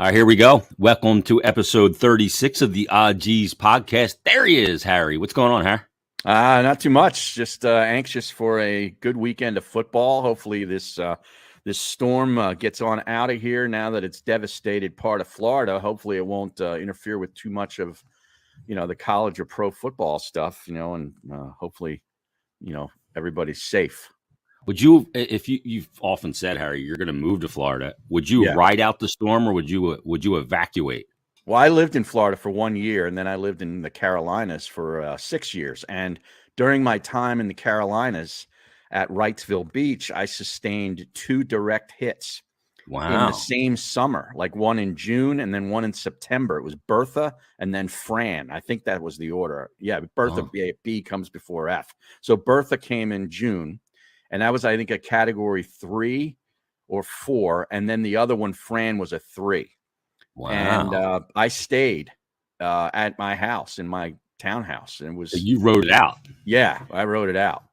All right, here we go. Welcome to episode 36 of the Odd G's podcast. There he is, Harry. What's going on, Harry? Not too much. Just anxious for a good weekend of football. Hopefully this storm gets on out of here now that it's devastated part of Florida. Hopefully it won't interfere with too much of, the college or pro football stuff, and hopefully, everybody's safe. Would you, if you've often said, Harry, you're going to move to Florida, would you ride out the storm or would you evacuate? Well, I lived in Florida for 1 year, and then I lived in the Carolinas for 6 years. And during my time in the Carolinas at Wrightsville Beach, I sustained 2 direct hits in the same summer, like one in June and then one in September. It was Bertha and then Fran. I think that was the order. Yeah, Bertha B comes before F. So Bertha came in June, and that was, I think, a category 3 or 4. And then the other one, Fran, was a 3. Wow. And I stayed at my house, in my townhouse. And it was. You wrote it out. Yeah, I wrote it out.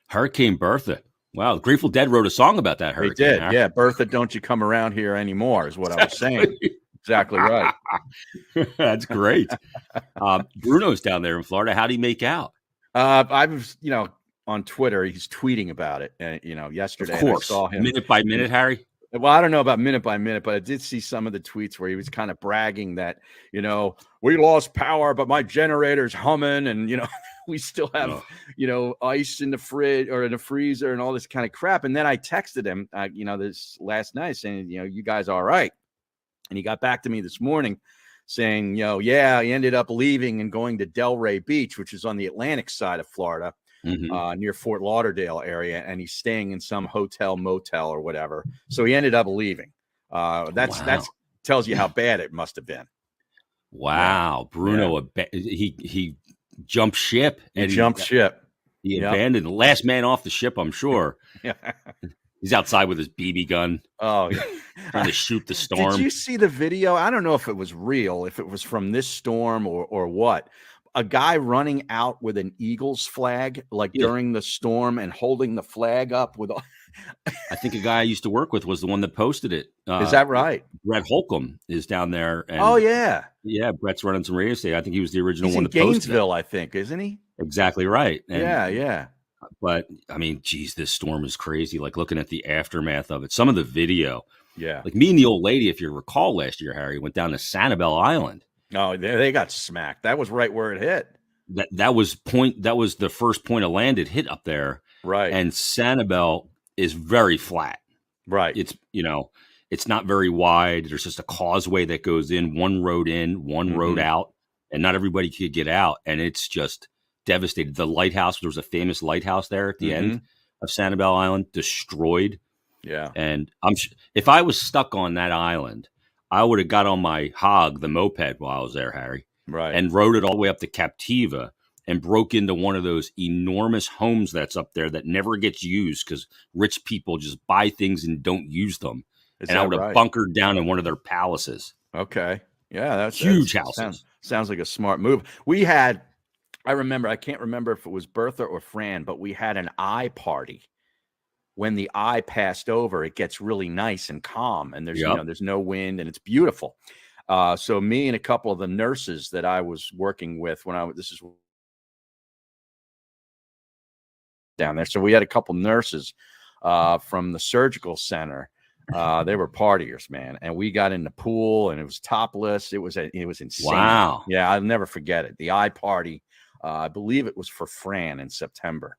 Hurricane Bertha. Wow. The Grateful Dead wrote a song about that hurricane. They did. Huh? Yeah. Bertha, don't you come around here anymore is what I was saying. Exactly right. That's great. Bruno's down there in Florida. How do you make out? I was, on Twitter, he's tweeting about it. Yesterday, of course. I saw him minute by minute, Harry. Well, I don't know about minute by minute, but I did see some of the tweets where he was kind of bragging that, we lost power, but my generator's humming, and we still have, ice in the fridge or in the freezer and all this kind of crap. And then I texted him, this last night saying, you guys all right? And he got back to me this morning saying, he ended up leaving and going to Delray Beach, which is on the Atlantic side of Florida. Near Fort Lauderdale area, and he's staying in some hotel, motel, or whatever. So he ended up leaving. That's tells you how bad it must have been. Wow, Bruno, he jumped ship. And He abandoned the last man off the ship, I'm sure. He's outside with his BB gun. Oh, yeah. Trying to shoot the storm. Did you see the video? I don't know if it was real, if it was from this storm or what. A guy running out with an Eagles flag, during the storm, and holding the flag up with. I think a guy I used to work with was the one that posted it. Is that right? Brett Holcomb is down there. And yeah. Brett's running some radio station. I think he was the original one in that posted Gainesville, I think, isn't he? Exactly right. And, yeah. But I mean, geez, this storm is crazy. Like looking at the aftermath of it, some of the video. Yeah. Like me and the old lady, if you recall, last year, Harry, went down to Sanibel Island. Oh, they got smacked. That was right where it hit. That was the first point of land it hit up there. Right. And Sanibel is very flat. Right. It's it's not very wide. There's just a causeway that goes in, one road in, one road out, and not everybody could get out. And it's just devastated. The lighthouse, there was a famous lighthouse there at the end of Sanibel Island, destroyed. Yeah. And if I was stuck on that island, I would have got on my hog, the moped, while I was there, Harry. Right. And rode it all the way up to Captiva and broke into one of those enormous homes that's up there that never gets used because rich people just buy things and don't use them. And I would have bunkered down in one of their palaces. Okay. Yeah, that's huge houses. Sounds like a smart move. We had, I can't remember if it was Bertha or Fran, but we had an eye party. When the eye passed over, it gets really nice and calm, and there's there's no wind, and it's beautiful. So me and a couple of the nurses that I was working with this is down there. So we had a couple nurses from the surgical center. They were partiers, man, and we got in the pool, and it was topless. It was insane. Wow. Yeah, I'll never forget it. The eye party. I believe it was for Fran in September.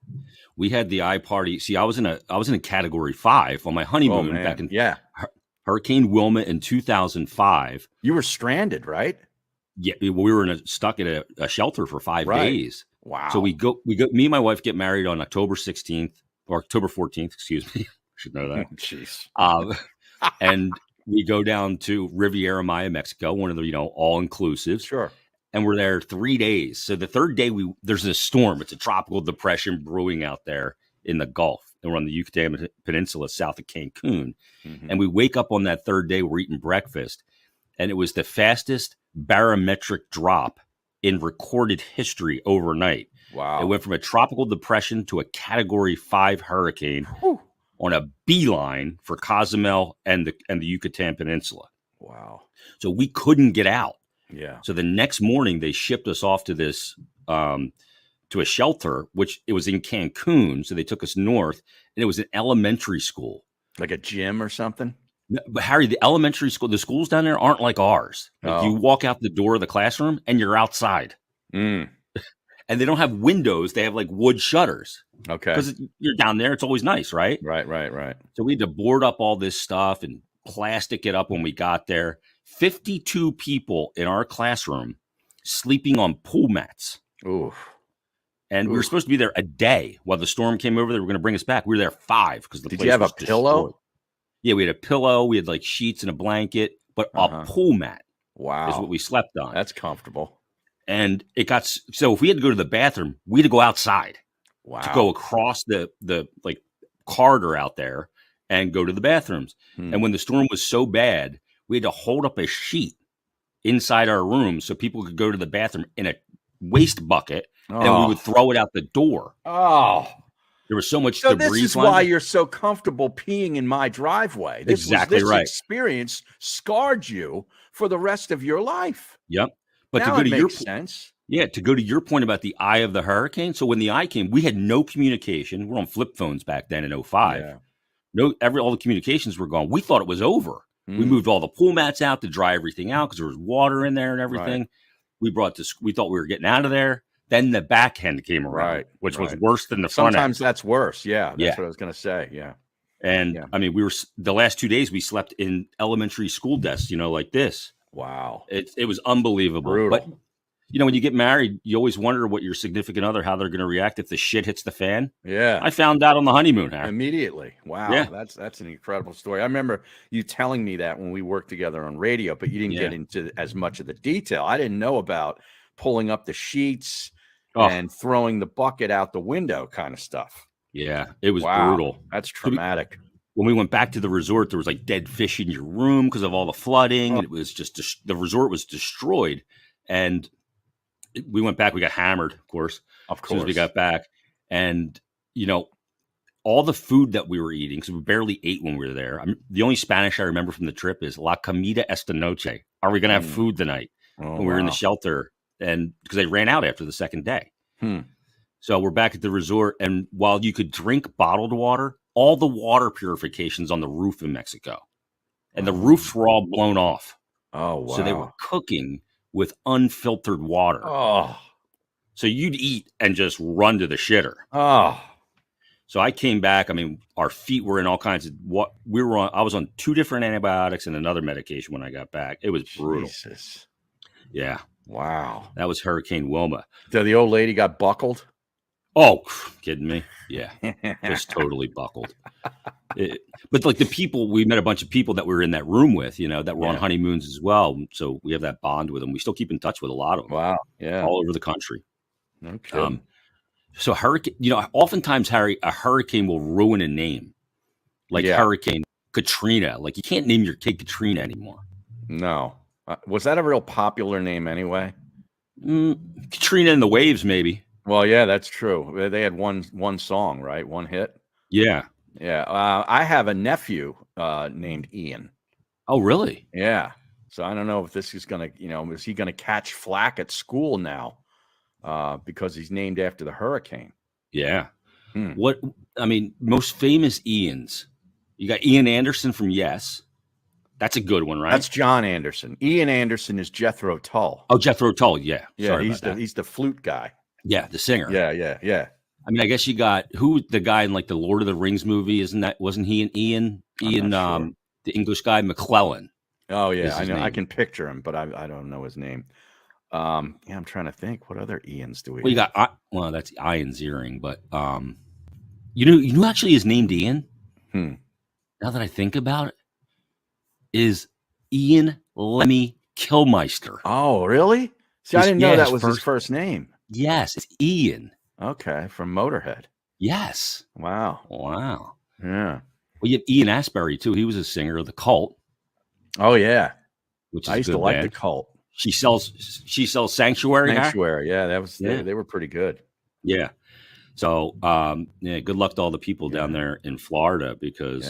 We had the eye party. See, I was in a category 5 on my honeymoon back in Hurricane Wilma in 2005. You were stranded, right? Yeah, we were stuck at a shelter for 5 days. Wow. So we go. Me and my wife get married on October 16th or October 14th. Excuse me. I should know that. Jeez. And we go down to Riviera Maya, Mexico, one of the all inclusive. Sure. And we're there 3 days. So the third day, there's a storm. It's a tropical depression brewing out there in the Gulf. And we're on the Yucatan Peninsula south of Cancun. And we wake up on that third day, we're eating breakfast. And it was the fastest barometric drop in recorded history overnight. Wow. It went from a tropical depression to a category 5 hurricane on a beeline for Cozumel and the Yucatan Peninsula. Wow. So we couldn't get out. Yeah. So the next morning they shipped us off to this to a shelter, which it was in Cancun. So they took us north, and it was an elementary school, like a gym or something. But Harry, the elementary school, the schools down there aren't like ours. Like you walk out the door of the classroom and you're outside. And they don't have windows. They have like wood shutters. Okay. Because you're down there. It's always nice, right? Right. So we had to board up all this stuff and plastic it up when we got there. 52 people in our classroom sleeping on pool mats. Ooh. And we were supposed to be there a day. While the storm came over, they were going to bring us back. We were there 5 because the Did place you have was a pillow? Destroyed. Yeah, we had a pillow. We had like sheets and a blanket, but a pool mat is what we slept on. That's comfortable. And it got so if we had to go to the bathroom, we had to go outside to go across the like corridor out there and go to the bathrooms. And when the storm was so bad, we had to hold up a sheet inside our room so people could go to the bathroom in a waste bucket, and we would throw it out the door. There was so much debris. This is why you're so comfortable peeing in my driveway. This experience scarred you for the rest of your life. Yep. But now to go to your sense. Yeah, to go to your point about the eye of the hurricane. So when the eye came, we had no communication. We're on flip phones back then in 2005. Yeah. All the communications were gone. We thought it was over. We moved all the pool mats out to dry everything out because there was water in there and everything. We thought we were getting out of there. Then the backhand came around, which was worse than the front end. Sometimes that's worse. Yeah, that's what I was going to say. Yeah. And I mean, we were the last 2 days we slept in elementary school desks, like this. Wow. It was unbelievable. Brutal. But when you get married, you always wonder what your significant other, how they're going to react if the shit hits the fan. Yeah. I found out on the honeymoon. Harry. Immediately. Wow. Yeah. That's an incredible story. I remember you telling me that when we worked together on radio, but you didn't get into as much of the detail. I didn't know about pulling up the sheets and throwing the bucket out the window kind of stuff. Yeah. It was brutal. That's traumatic. When we went back to the resort, there was like dead fish in your room because of all the flooding. And it was just the resort was destroyed. And we went back. We got hammered, of course. As soon as we got back. And, all the food that we were eating, because we barely ate when we were there. The only Spanish I remember from the trip is La comida esta noche. Are we going to have food tonight? When we were in the shelter. And because they ran out after the second day. So we're back at the resort. And while you could drink bottled water, all the water purifications on the roof in Mexico. And the roofs were all blown off. Oh, wow. So they were cooking with unfiltered water. So you'd eat and just run to the shitter. So I came back. I mean, our feet were in all kinds of what we were on. I was on 2 different antibiotics and another medication when I got back. It was brutal. Jesus. Yeah. Wow. That was Hurricane Wilma. The old lady got buckled? Oh, kidding me? Yeah. Just totally buckled. But like the people, we met a bunch of people that we were in that room with, that were on honeymoons as well. So we have that bond with them. We still keep in touch with a lot of them. Wow. Yeah. All over the country. Okay. So hurricane, oftentimes, Harry, a hurricane will ruin a name. Like Hurricane Katrina. Like you can't name your kid Katrina anymore. No. Was that a real popular name anyway? Katrina and the Waves, maybe. Well, yeah, that's true. They had one song, right? One hit. Yeah. Yeah. I have a nephew named Ian. Oh, really? Yeah. So I don't know if this is going to, is he going to catch flack at school now because he's named after the hurricane? Yeah. Most famous Ians. You got Ian Anderson from Yes. That's a good one, right? That's John Anderson. Ian Anderson is Jethro Tull. Oh, Jethro Tull. Yeah. Yeah. He's the flute guy. Yeah. The singer. Yeah. I mean, I guess you got the guy in like the Lord of the Rings movie, wasn't he an Ian? Sure. The English guy, McClellan. Oh yeah. I know. Name. I can picture him, but I don't know his name. I'm trying to think. What other Ians do we have? You got, that's Ian Ziering, but, you actually is named Ian. Now that I think about it, is Ian Lemmy Kilmeister. Oh, really? See, I didn't know that was his first name. Yes, it's Ian. Okay, from Motorhead. Yes. Wow. Well, Yeah. you have Ian Astbury too. He was a singer of the Cult. Oh yeah, which is I used to like the Cult. She sells Sanctuary. Yeah, that was they were pretty good. Yeah. So good luck to all the people down there in Florida because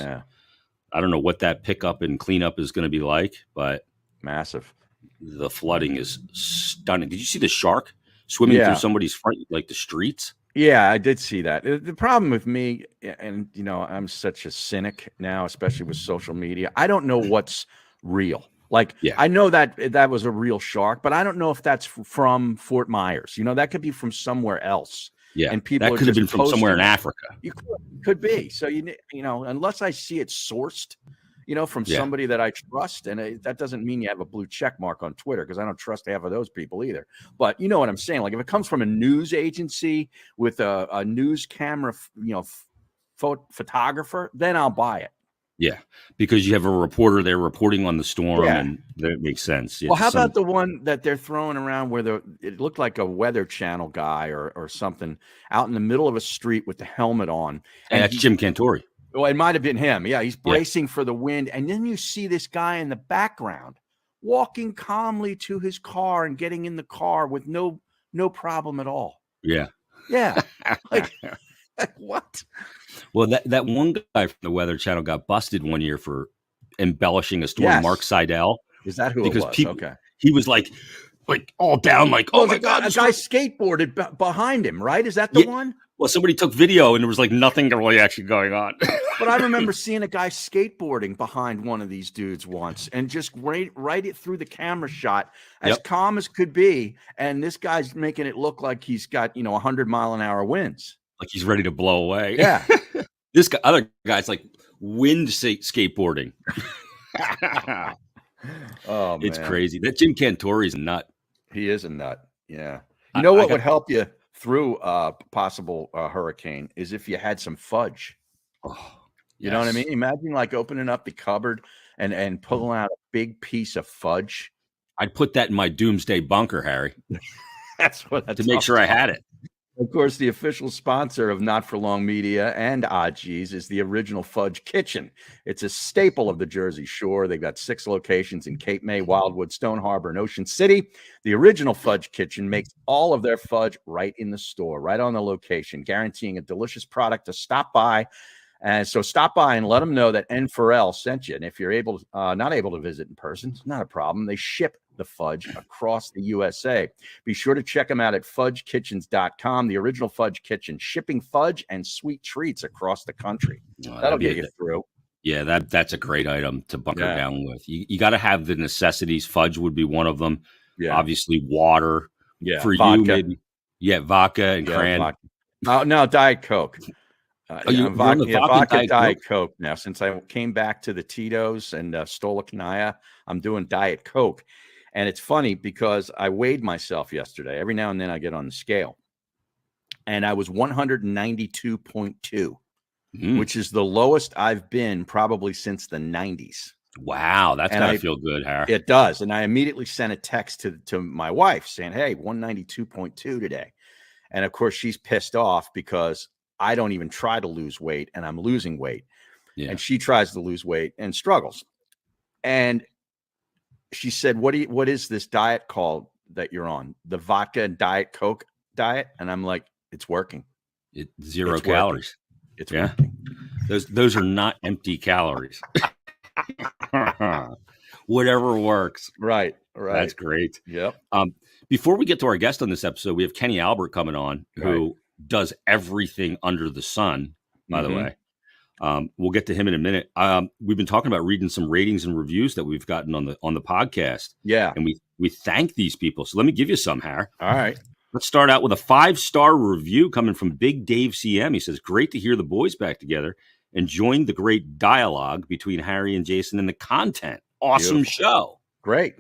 I don't know what that pickup and cleanup is going to be like, but Massive. the flooding is stunning. Did you see the shark swimming through Yeah. somebody's front, like the streets? Yeah, I did see that. The problem with me, and I'm such a cynic now, especially with social media. I don't know what's real. Like, Yeah. I know that that was a real shark, but I don't know if that's from Fort Myers. That could be from somewhere else. Yeah. And people That are could have just been from somewhere in posting it. Africa. You could be. So unless I see it sourced, from Yeah. somebody that I trust, and that doesn't mean you have a blue check mark on Twitter, because I don't trust half of those people either. But you know what I'm saying? Like, if it comes from a news agency with a news camera, photographer, then I'll buy it. Yeah, because you have a reporter there reporting on the storm, Yeah. and that makes sense. Well, how about the one that they're throwing around where it looked like a Weather Channel guy or something out in the middle of a street with the helmet on? And that's Jim Cantori. Well, it might have been him. Yeah, he's bracing for the wind. And then you see this guy in the background walking calmly to his car and getting in the car with no problem at all. Yeah. Yeah. Like what? Well, that one guy from the Weather Channel got busted one year for embellishing a storm. Yes. Mark Seidel. Is that who it was? Okay. He was like all down, like, oh my God. A guy skateboarded behind him, right? Is that the one? Well, somebody took video and there was like nothing really actually going on. But I remember seeing a guy skateboarding behind one of these dudes once, and just right it through the camera shot, as calm as could be. And this guy's making it look like he's got 100-mile-an-hour winds, like he's ready to blow away. Yeah. This other guy's like wind skateboarding. Oh, man. It's crazy. That Jim Cantori's a nut. He is a nut. Yeah. You know what would help you through a possible hurricane is if you had some fudge. Oh, you know what I mean? Imagine like opening up the cupboard and pulling out a big piece of fudge. I'd put that in my doomsday bunker, Harry. That's what to make sure I had it. Of course, the official sponsor of Not For Long Media and Odgies is the Original Fudge Kitchen. It's a staple of the Jersey Shore. They've got 6 locations in Cape May, Wildwood, Stone Harbor, and Ocean City. The Original Fudge Kitchen makes all of their fudge right in the store, right on the location, guaranteeing a delicious product to stop by. And so stop by and let them know that N4L sent you. And if you're not able to visit in person, it's not a problem. They ship the fudge across the USA. Be sure to check them out at fudgekitchens.com. The Original Fudge Kitchen, shipping fudge and sweet treats across the country. That'll get you through. Yeah, that's a great item to bunker down with. You got to have the necessities. Fudge would be one of them. Yeah. Obviously, water. Yeah. For vodka. You, maybe. Yeah, vodka and cran. No, Diet Coke. Vodka, Diet Coke. Now, since I came back to the Tito's and Stolakanaya, I'm doing Diet Coke. And it's funny because I weighed myself yesterday. Every now and then I get on the scale. And I was 192.2, which is the lowest I've been probably since the 90s. Wow, that's got to feel good, Harry. It does. And I immediately sent a text to my wife saying, hey, 192.2 today. And, of course, she's pissed off because I don't even try to lose weight, and I'm losing weight. Yeah. And she tries to lose weight and struggles. And she said, what is this diet called that you're on? The vodka and Diet Coke diet? And I'm like, it's working. Zero calories. It's working. Those are not empty calories. Whatever works. Right. That's great. Yep. Before we get to our guest on this episode, we have Kenny Albert coming on, who does everything under the sun, by the way. We'll get to him in a minute. We've been talking about reading some ratings and reviews that we've gotten on the podcast. Yeah. And we thank these people. So let me give you some, Harry. All right. Let's start out with a 5-star review coming from Big Dave CM. He says, great to hear the boys back together, enjoying the great dialogue between Harry and Jason and the content. Awesome Beautiful. Show. Great.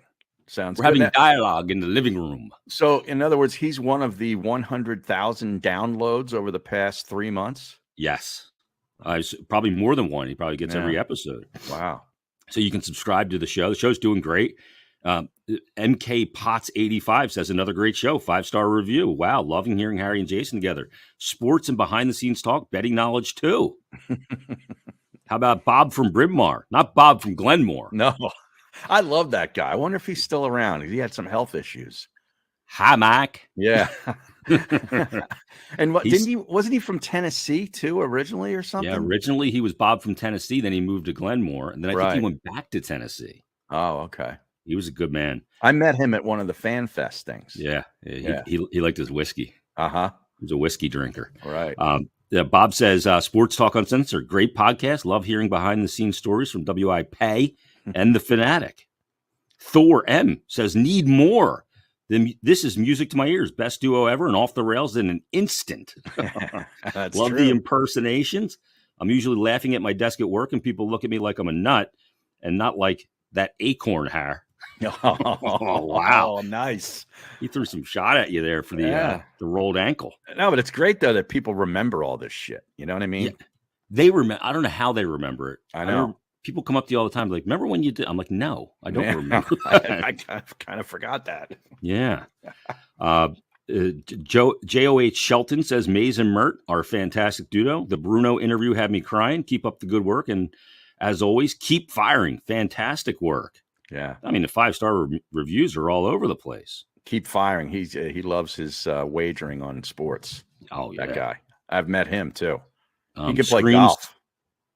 Sounds We're having dialogue in the living room. So, in other words, he's one of the 100,000 downloads over the past 3 months? Yes. Probably more than one. He probably gets every episode. Wow. So you can subscribe to the show. The show's doing great. MK Potts 85 says, another great show. 5-star review. Wow. Loving hearing Harry and Jason together. Sports and behind the scenes talk. Betting knowledge too. How about Bob from Bryn Mawr? Not Bob from Glenmore. No. I love that guy. I wonder if he's still around. He had some health issues. Hi, Mike. Yeah. And wasn't he from Tennessee too originally or something? Yeah, originally he was Bob from Tennessee. Then he moved to Glenmore, and then I think he went back to Tennessee. Oh, okay. He was a good man. I met him at one of the Fan Fest things. Yeah. He liked his whiskey. Uh-huh. He was a whiskey drinker. Right. Bob says, Sports Talk Uncensored, great podcast. Love hearing behind-the-scenes stories from WI Pay and The Fanatic. Thor M says, need more. This is music to my ears. Best duo ever and off the rails in an instant. That's Love true. the impersonations. I'm usually laughing at my desk at work, and people look at me like I'm a nut and not like that acorn hair. Oh, wow. Nice. He threw some shot at you there for the rolled ankle. No, but it's great, though, that people remember all this shit. You know what I mean? Yeah. They remember. I don't know how they remember it. I know. People come up to you all the time like, remember when you did? I'm like, no, I don't remember. I kind of forgot that. Yeah. JOH Shelton says, Mays and Mert are a fantastic duo. The Bruno interview had me crying. Keep up the good work. And as always, keep firing. Fantastic work. Yeah. I mean, the 5-star reviews are all over the place. Keep firing. He loves his wagering on sports. Oh, yeah. That guy. I've met him, too. He can play Screams. golf.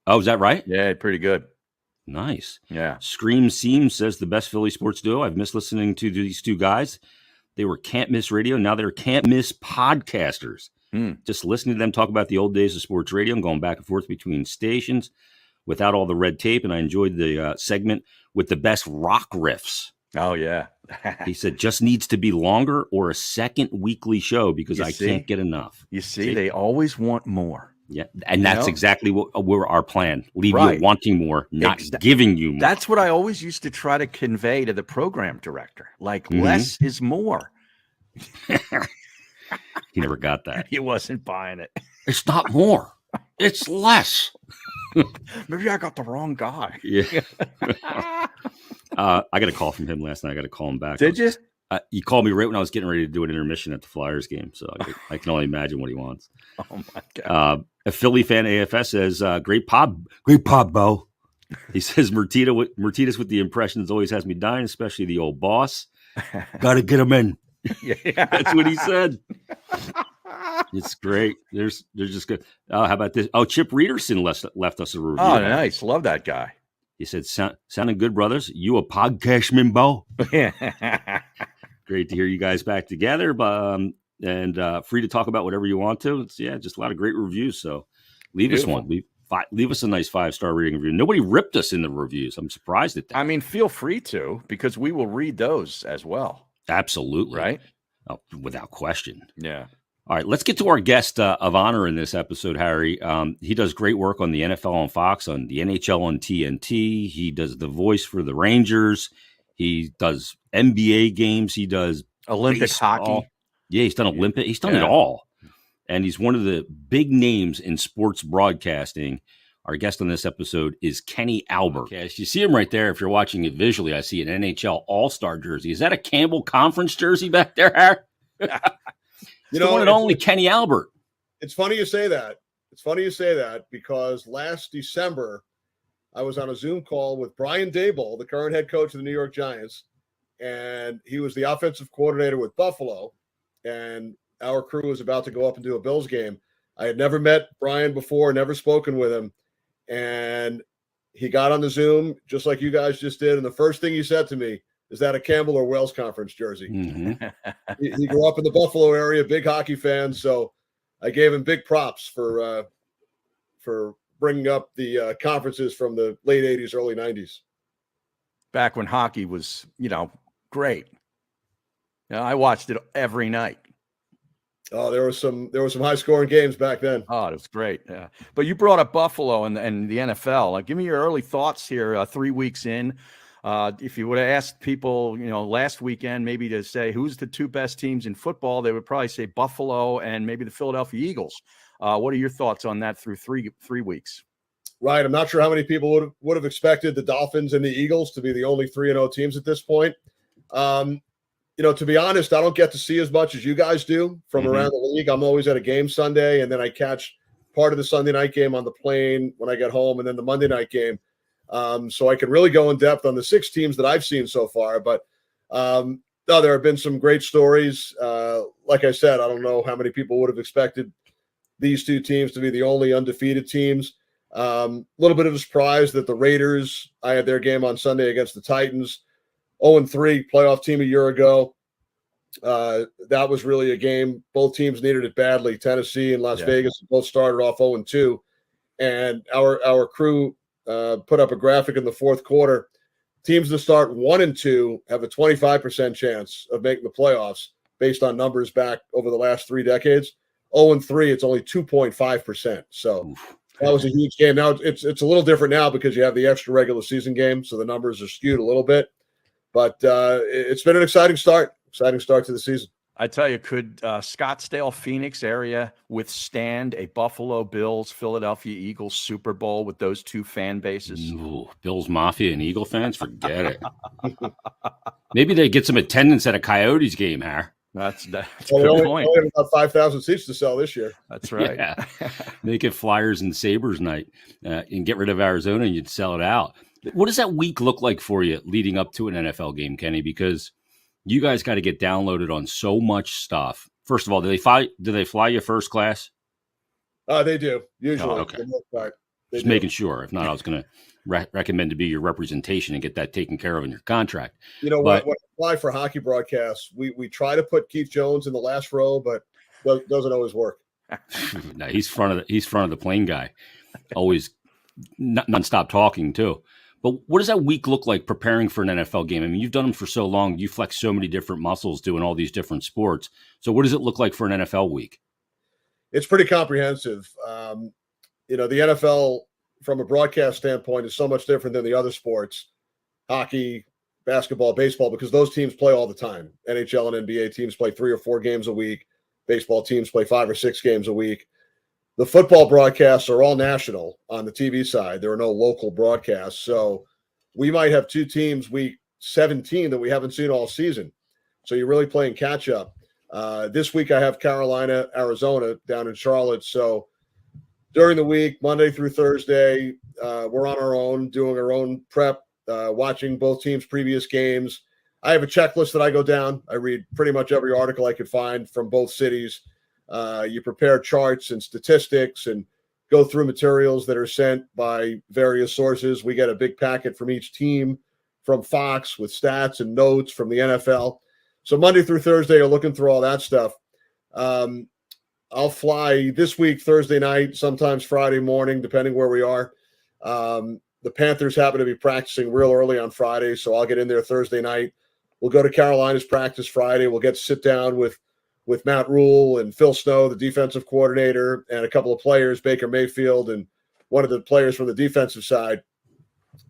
Oh, is that right? Yeah, pretty good. Nice. Yeah. Scream Seams says the best Philly sports duo. I've missed listening to these two guys. They were can't miss radio. Now they're can't miss podcasters. Just listening to them talk about the old days of sports radio and going back and forth between stations without all the red tape. And I enjoyed the segment with the best rock riffs. Oh, yeah. He said, just needs to be longer or a second weekly show because I can't get enough. You see, they always want more. Yeah, and that's exactly what we're our plan. Leave you wanting more, not giving you more. That's what I always used to try to convey to the program director. Like, less is more. He never got that. He wasn't buying it. It's not more. It's less. Maybe I got the wrong guy. Yeah. I got a call from him last night. I got to call him back. Did you? He called me right when I was getting ready to do an intermission at the Flyers game. So I can only imagine what he wants. Oh, my God. A Philly fan AFS says, great pod, Bo. He says, Martinez with the impressions always has me dying, especially the old boss. Got to get him in. Yeah. That's what he said. It's great. They're just good. How about this? Oh, Chip Reederson left us a review. Oh, nice. Love that guy. He said, sounding good, brothers. You a podcastman, Bo? Great to hear you guys back together. And free to talk about whatever you want to. It's just a lot of great reviews. So leave us one. Leave us a nice 5-star rating review. Nobody ripped us in the reviews. I'm surprised at that. I mean, feel free to, because we will read those as well. Absolutely. Right? Oh, without question. Yeah. All right, let's get to our guest of honor in this episode, Harry. He does great work on the NFL on Fox, on the NHL on TNT. He does the voice for the Rangers. He does NBA games. He does Olympic baseball. hockey. Yeah, he's done Olympic. He's done it all. And he's one of the big names in sports broadcasting. Our guest on this episode is Kenny Albert. Okay, you see him right there. If you're watching it visually, I see an NHL All-Star jersey. Is that a Campbell Conference jersey back there, Harry? You know, the one and only Kenny Albert. It's funny you say that. It's funny you say that because last December, I was on a Zoom call with Brian Daboll, the current head coach of the New York Giants, and he was the offensive coordinator with Buffalo, and our crew was about to go up and do a Bills game. I had never met Brian before, never spoken with him, and he got on the Zoom just like you guys just did, and the first thing he said to me, is that a Campbell or Wells Conference jersey? Mm-hmm. He grew up in the Buffalo area, big hockey fan, so I gave him big props for bringing up the conferences from the late 80s, early 90s. Back when hockey was, great. I watched it every night. Oh, there were some high-scoring games back then. Oh, it was great. Yeah. But you brought up Buffalo and the NFL. Give me your early thoughts here 3 weeks in. If you would have asked people, last weekend, maybe to say who's the two best teams in football, they would probably say Buffalo and maybe the Philadelphia Eagles. What are your thoughts on that through three weeks? Right. I'm not sure how many people would have expected the Dolphins and the Eagles to be the only 3-0 teams at this point. To be honest, I don't get to see as much as you guys do from around the league. I'm always at a game Sunday, and then I catch part of the Sunday night game on the plane when I get home, and then the Monday night game. So I can really go in depth on the 6 teams that I've seen so far. But, No, there have been some great stories. Like I said, I don't know how many people would have expected these two teams to be the only undefeated teams. A little bit of a surprise that the Raiders, I had their game on Sunday against the Titans, 0-3 playoff team a year ago. That was really a game. Both teams needed it badly. Tennessee and Las Vegas both started off 0-2. And our crew put up a graphic in the fourth quarter. Teams that start 1-2 have a 25% chance of making the playoffs based on numbers back over the last 3 decades. 0-3, it's only 2.5%. So that was a huge game. Now it's a little different now because you have the extra regular season game, so the numbers are skewed a little bit. But it's been an exciting start to the season. I tell you, could Scottsdale, Phoenix area withstand a Buffalo Bills, Philadelphia Eagles Super Bowl with those two fan bases? Ooh, Bills Mafia and Eagle fans, forget it. Maybe they get some attendance at a Coyotes game, Har. That's a good point. Only have about 5,000 seats to sell this year. That's right. Yeah. Make it Flyers and Sabres night and get rid of Arizona and you'd sell it out. What does that week look like for you leading up to an NFL game, Kenny? Because you guys got to get downloaded on so much stuff. First of all, do they fly you first class? They do, usually. Oh, okay. Just making sure. If not, I was going to recommend to be your representation and get that taken care of in your contract. You know, when I apply for hockey broadcasts, we try to put Keith Jones in the last row, but doesn't always work. No, he's front of the plane guy. Always nonstop talking too. But what does that week look like preparing for an NFL game? I mean, you've done them for so long. You flex so many different muscles doing all these different sports. So what does it look like for an NFL week? It's pretty comprehensive. The NFL, from a broadcast standpoint, is so much different than the other sports, hockey, basketball, baseball, because those teams play all the time. NHL and NBA teams play 3 or 4 games a week. Baseball teams play 5 or 6 games a week. The football broadcasts are all national on the TV side. There are no local broadcasts. So we might have 2 teams week 17 that we haven't seen all season. So you're really playing catch up. This week I have Carolina, Arizona down in Charlotte. So during the week, Monday through Thursday, we're on our own, doing our own prep, watching both teams' previous games. I have a checklist that I go down. I read pretty much every article I could find from both cities. You prepare charts and statistics and go through materials that are sent by various sources. We get a big packet from each team from Fox with stats and notes from the NFL. So Monday through Thursday, you're looking through all that stuff. I'll fly this week, Thursday night, sometimes Friday morning, depending where we are. The Panthers happen to be practicing real early on Friday, so I'll get in there Thursday night. We'll go to Carolina's practice Friday. We'll get to sit down with Matt Rule and Phil Snow, the defensive coordinator, and a couple of players, Baker Mayfield and one of the players from the defensive side.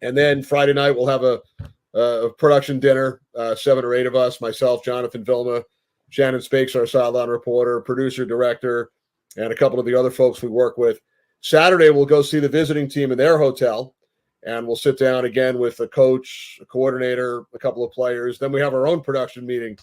And then Friday night, we'll have a production dinner, 7 or 8 of us, myself, Jonathan Vilma, Shannon Spakes, our sideline reporter, producer, director, and a couple of the other folks we work with. Saturday, we'll go see the visiting team in their hotel, and we'll sit down again with a coach, a coordinator, a couple of players. Then we have our own production meeting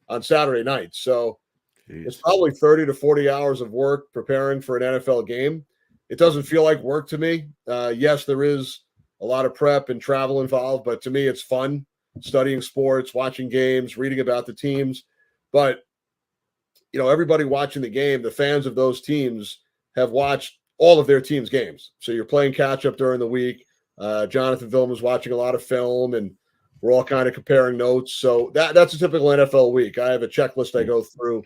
on Saturday night. So it's probably 30 to 40 hours of work preparing for an NFL game. It doesn't feel like work to me. Yes, there is a lot of prep and travel involved, but to me, it's fun studying sports, watching games, reading about the teams. But, everybody watching the game, the fans of those teams have watched all of their team's games. So you're playing catch up during the week. Jonathan Vilma's watching a lot of film, and we're all kind of comparing notes. So that's a typical NFL week. I have a checklist I go through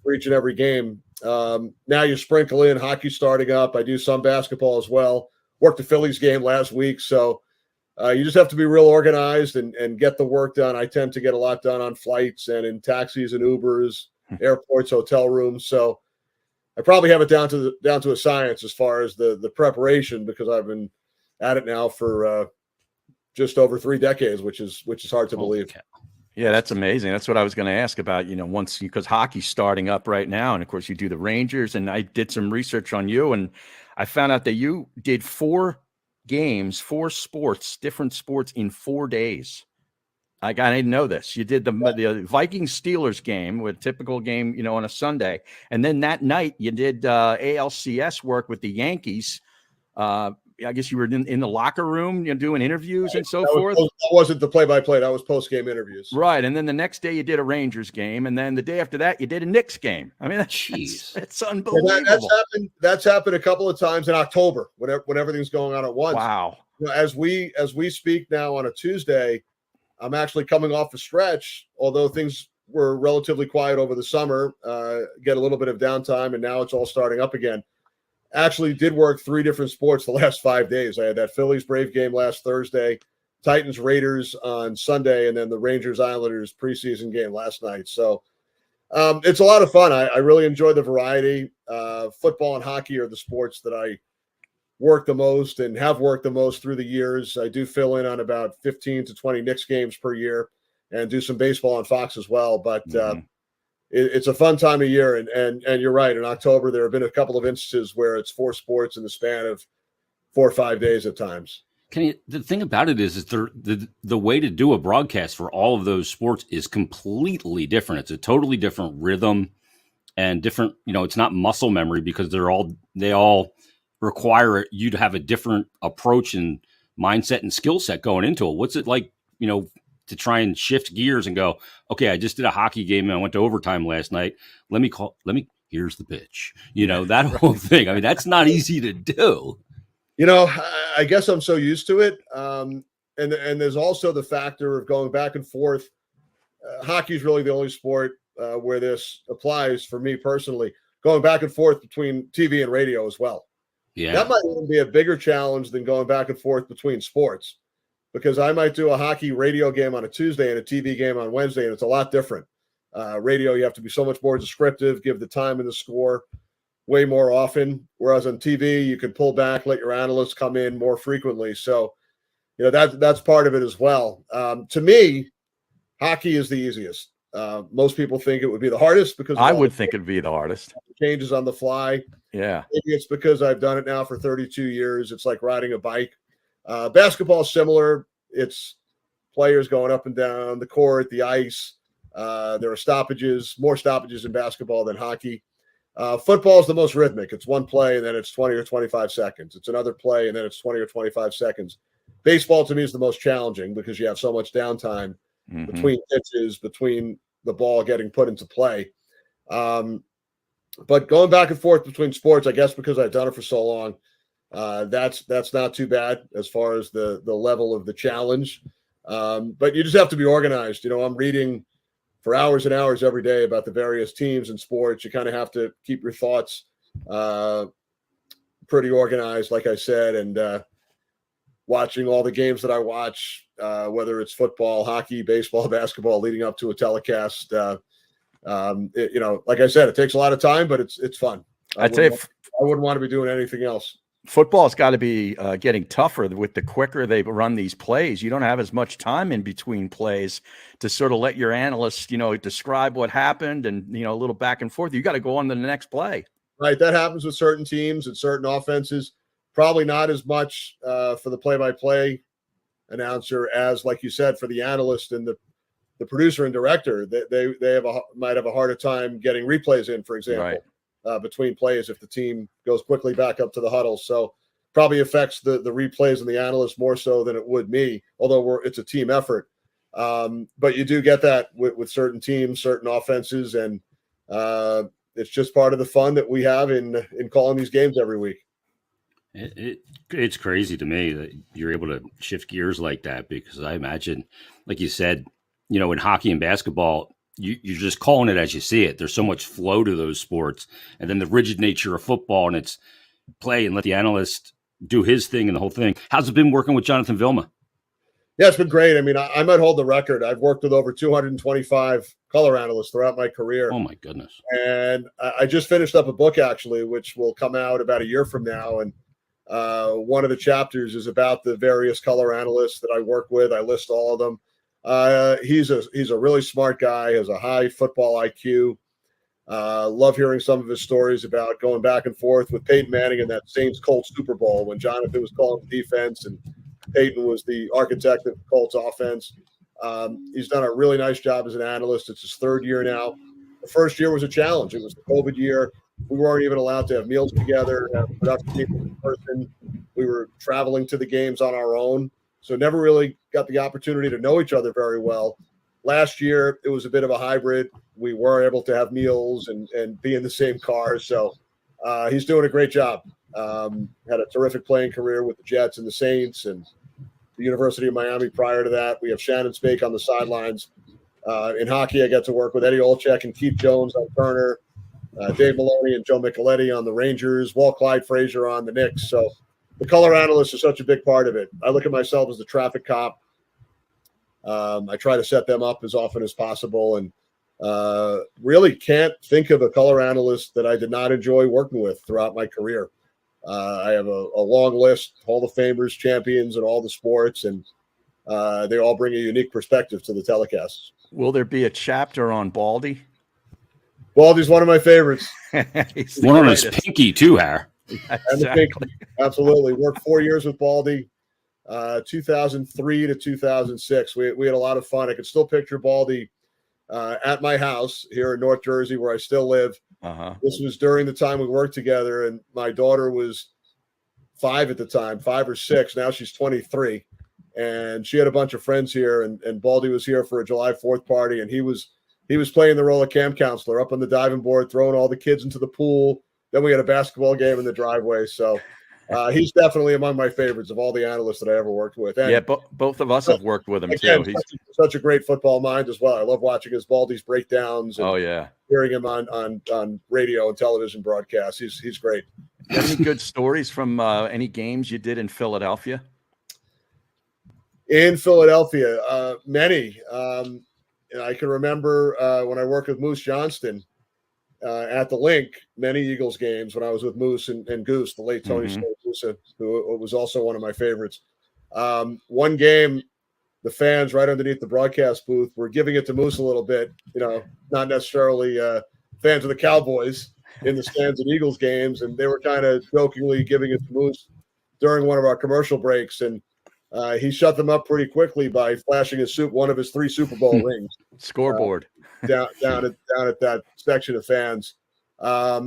for each and every game. Now you sprinkle in hockey starting up. I do some basketball as well. Worked the Phillies game last week. So you just have to be real organized and get the work done. I tend to get a lot done on flights and in taxis and Ubers, airports, hotel rooms. So I probably have it down to a science as far as the preparation, because I've been at it now for just over 3 decades, which is hard to believe. Yeah, that's amazing. That's what I was going to ask about, once, because hockey's starting up right now. And of course you do the Rangers, and I did some research on you, and I found out that you did 4 games, 4 sports, different sports in 4 days. I didn't know this. You did the Vikings Steelers game, with a typical game, on a Sunday. And then that night you did ALCS work with the Yankees, I guess you were in the locker room, doing interviews and so forth. That wasn't the play-by-play. That was post-game interviews. Right. And then the next day you did a Rangers game. And then the day after that, you did a Knicks game. I mean, that's unbelievable. That's happened a couple of times in October when everything's going on at once. Wow. As we speak now on a Tuesday, I'm actually coming off a stretch, although things were relatively quiet over the summer, get a little bit of downtime, and now it's all starting up again. Actually did work 3 different sports the last 5 days. I had that Phillies-Brave game last Thursday, Titans-Raiders on Sunday, and then the Rangers-Islanders preseason game last night. So it's a lot of fun. I really enjoy the variety. Football and hockey are the sports that I work the most and have worked the most through the years. I do fill in on about 15 to 20 Knicks games per year and do some baseball on Fox as well. But it's a fun time of year. And you're right. In October, there have been a couple of instances where it's 4 sports in the span of 4 or 5 days at times. The thing about it is the way to do a broadcast for all of those sports is completely different. It's a totally different rhythm and different, it's not muscle memory because they all require you to have a different approach and mindset and skill set going into it. What's it like, to try and shift gears and go, okay, I just did a hockey game and I went to overtime last night. Here's the pitch, that whole thing. I mean, that's not easy to do. I guess I'm so used to it. And there's also the factor of going back and forth. Hockey is really the only sport where this applies for me personally, going back and forth between TV and radio as well. Yeah. That might even be a bigger challenge than going back and forth between sports, because I might do a hockey radio game on a Tuesday and a TV game on Wednesday, and it's a lot different. Radio, you have to be so much more descriptive, give the time and the score way more often, whereas on TV, you can pull back, let your analysts come in more frequently. So, that's part of it as well. To me, hockey is the easiest. Most people think it would be the hardest because I would think it'd be the hardest. Changes on the fly. Yeah. Maybe it's because I've done it now for 32 years. It's like riding a bike. Basketball is similar. It's players going up and down the court, the ice. There are more stoppages in basketball than hockey. Football is the most rhythmic. It's one play and then it's 20 or 25 seconds. It's another play and then it's 20 or 25 seconds. Baseball to me is the most challenging because you have so much downtime between pitches, between the ball getting put into play. But going back and forth between sports, I guess because I've done it for so long, that's not too bad as far as the level of the challenge. But you just have to be organized. I'm reading for hours and hours every day about the various teams and sports. You kind of have to keep your thoughts pretty organized, like I said, and watching all the games that I watch, whether it's football, hockey, baseball, basketball, leading up to a telecast. Like I said, it takes a lot of time, but it's fun. I wouldn't want to be doing anything else. Football's got to be getting tougher with the quicker they run these plays. You don't have as much time in between plays to sort of let your analysts, describe what happened and, a little back and forth. You got to go on to the next play. Right. That happens with certain teams and certain offenses. Probably not as much for the play-by-play announcer as, like you said, for the analyst and the producer and director. They might have a harder time getting replays in, for example. Right. Between plays if the team goes quickly back up to the huddle. So probably affects the replays and the analysts more so than it would me, although it's a team effort. But you do get that with certain teams, certain offenses, and it's just part of the fun that we have in calling these games every week. It's crazy to me that you're able to shift gears like that, because I imagine, like you said, in hockey and basketball, you're just calling it as you see it. There's so much flow to those sports, and then the rigid nature of football, and it's play and let the analyst do his thing and the whole thing. How's it been working with Jonathan Vilma? Yeah, it's been great. I mean, I might hold the record. I've worked with over 225 color analysts throughout my career. Oh my goodness. And I just finished up a book actually, which will come out about a year from now. And one of the chapters is about the various color analysts that I work with. I list all of them. He's a really smart guy, has a high football IQ. Love hearing some of his stories about going back and forth with Peyton Manning in that Saints-Colts Super Bowl when Jonathan was calling the defense and Peyton was the architect of the Colts offense. He's done a really nice job as an analyst. It's his 3rd year now. The first year was a challenge. It was the COVID year. We weren't even allowed to have meals together, have production people in person. We were traveling to the games on our own, so never really got the opportunity to know each other very well. Last year, it was a bit of a hybrid. We were able to have meals and be in the same car. So he's doing a great job. Had a terrific playing career with the Jets and the Saints and the University of Miami prior to that. We have Shannon Spake on the sidelines. In hockey, I get to work with Eddie Olczyk and Keith Jones on Turner, Dave Maloney and Joe Micheletti on the Rangers, Walt Clyde Frazier on the Knicks. So the color analysts are such a big part of it. I look at myself as the traffic cop. I try to set them up as often as possible, and really can't think of a color analyst that I did not enjoy working with throughout my career. I have a long list, Hall of Famers, champions in all the sports, and they all bring a unique perspective to the telecasts. Will there be a chapter on Baldy? Baldy's one of my favorites. One on his pinky too, Har. Exactly. Absolutely. Worked 4 years with Baldy. 2003 to 2006. We had a lot of fun. I could still picture Baldy at my house here in North Jersey, where I still live. This was during the time we worked together, and my daughter was 5 at the time, 5 or 6. Now she's 23, and she had a bunch of friends here, and Baldy was here for a July 4th party, and he was playing the role of camp counselor up on the diving board, throwing all the kids into the pool. Then we had a basketball game in the driveway. So he's definitely among my favorites of all the analysts that I ever worked with. And, yeah, both of us have worked with him again, too. He's such a great football mind as well. I love watching his Baldy's breakdowns. And hearing him on radio and television broadcasts. He's great. Any good stories from any games you did in Philadelphia? In Philadelphia, many. And I can remember when I worked with Moose Johnston at the Link, many Eagles games when I was with Moose and Goose, the late Tony Scarusa, who was also one of my favorites. One game, the fans right underneath the broadcast booth were giving it to Moose a little bit, not necessarily fans of the Cowboys in the stands at Eagles games, and they were kind of jokingly giving it to Moose during one of our commercial breaks, and he shut them up pretty quickly by flashing one of his 3 Super Bowl rings. Scoreboard. Down at that section of fans. A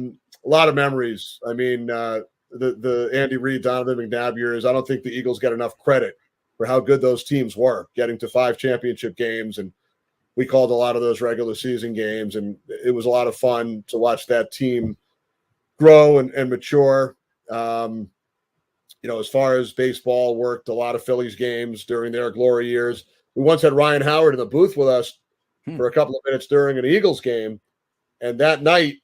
lot of memories. I mean, the Andy Reid, Donovan McNabb years, I don't think the Eagles get enough credit for how good those teams were, getting to 5 championship games. And we called a lot of those regular season games. And it was a lot of fun to watch that team grow and mature. As far as baseball, worked a lot of Phillies games during their glory years. We once had Ryan Howard in the booth with us for a couple of minutes during an Eagles game. And that night,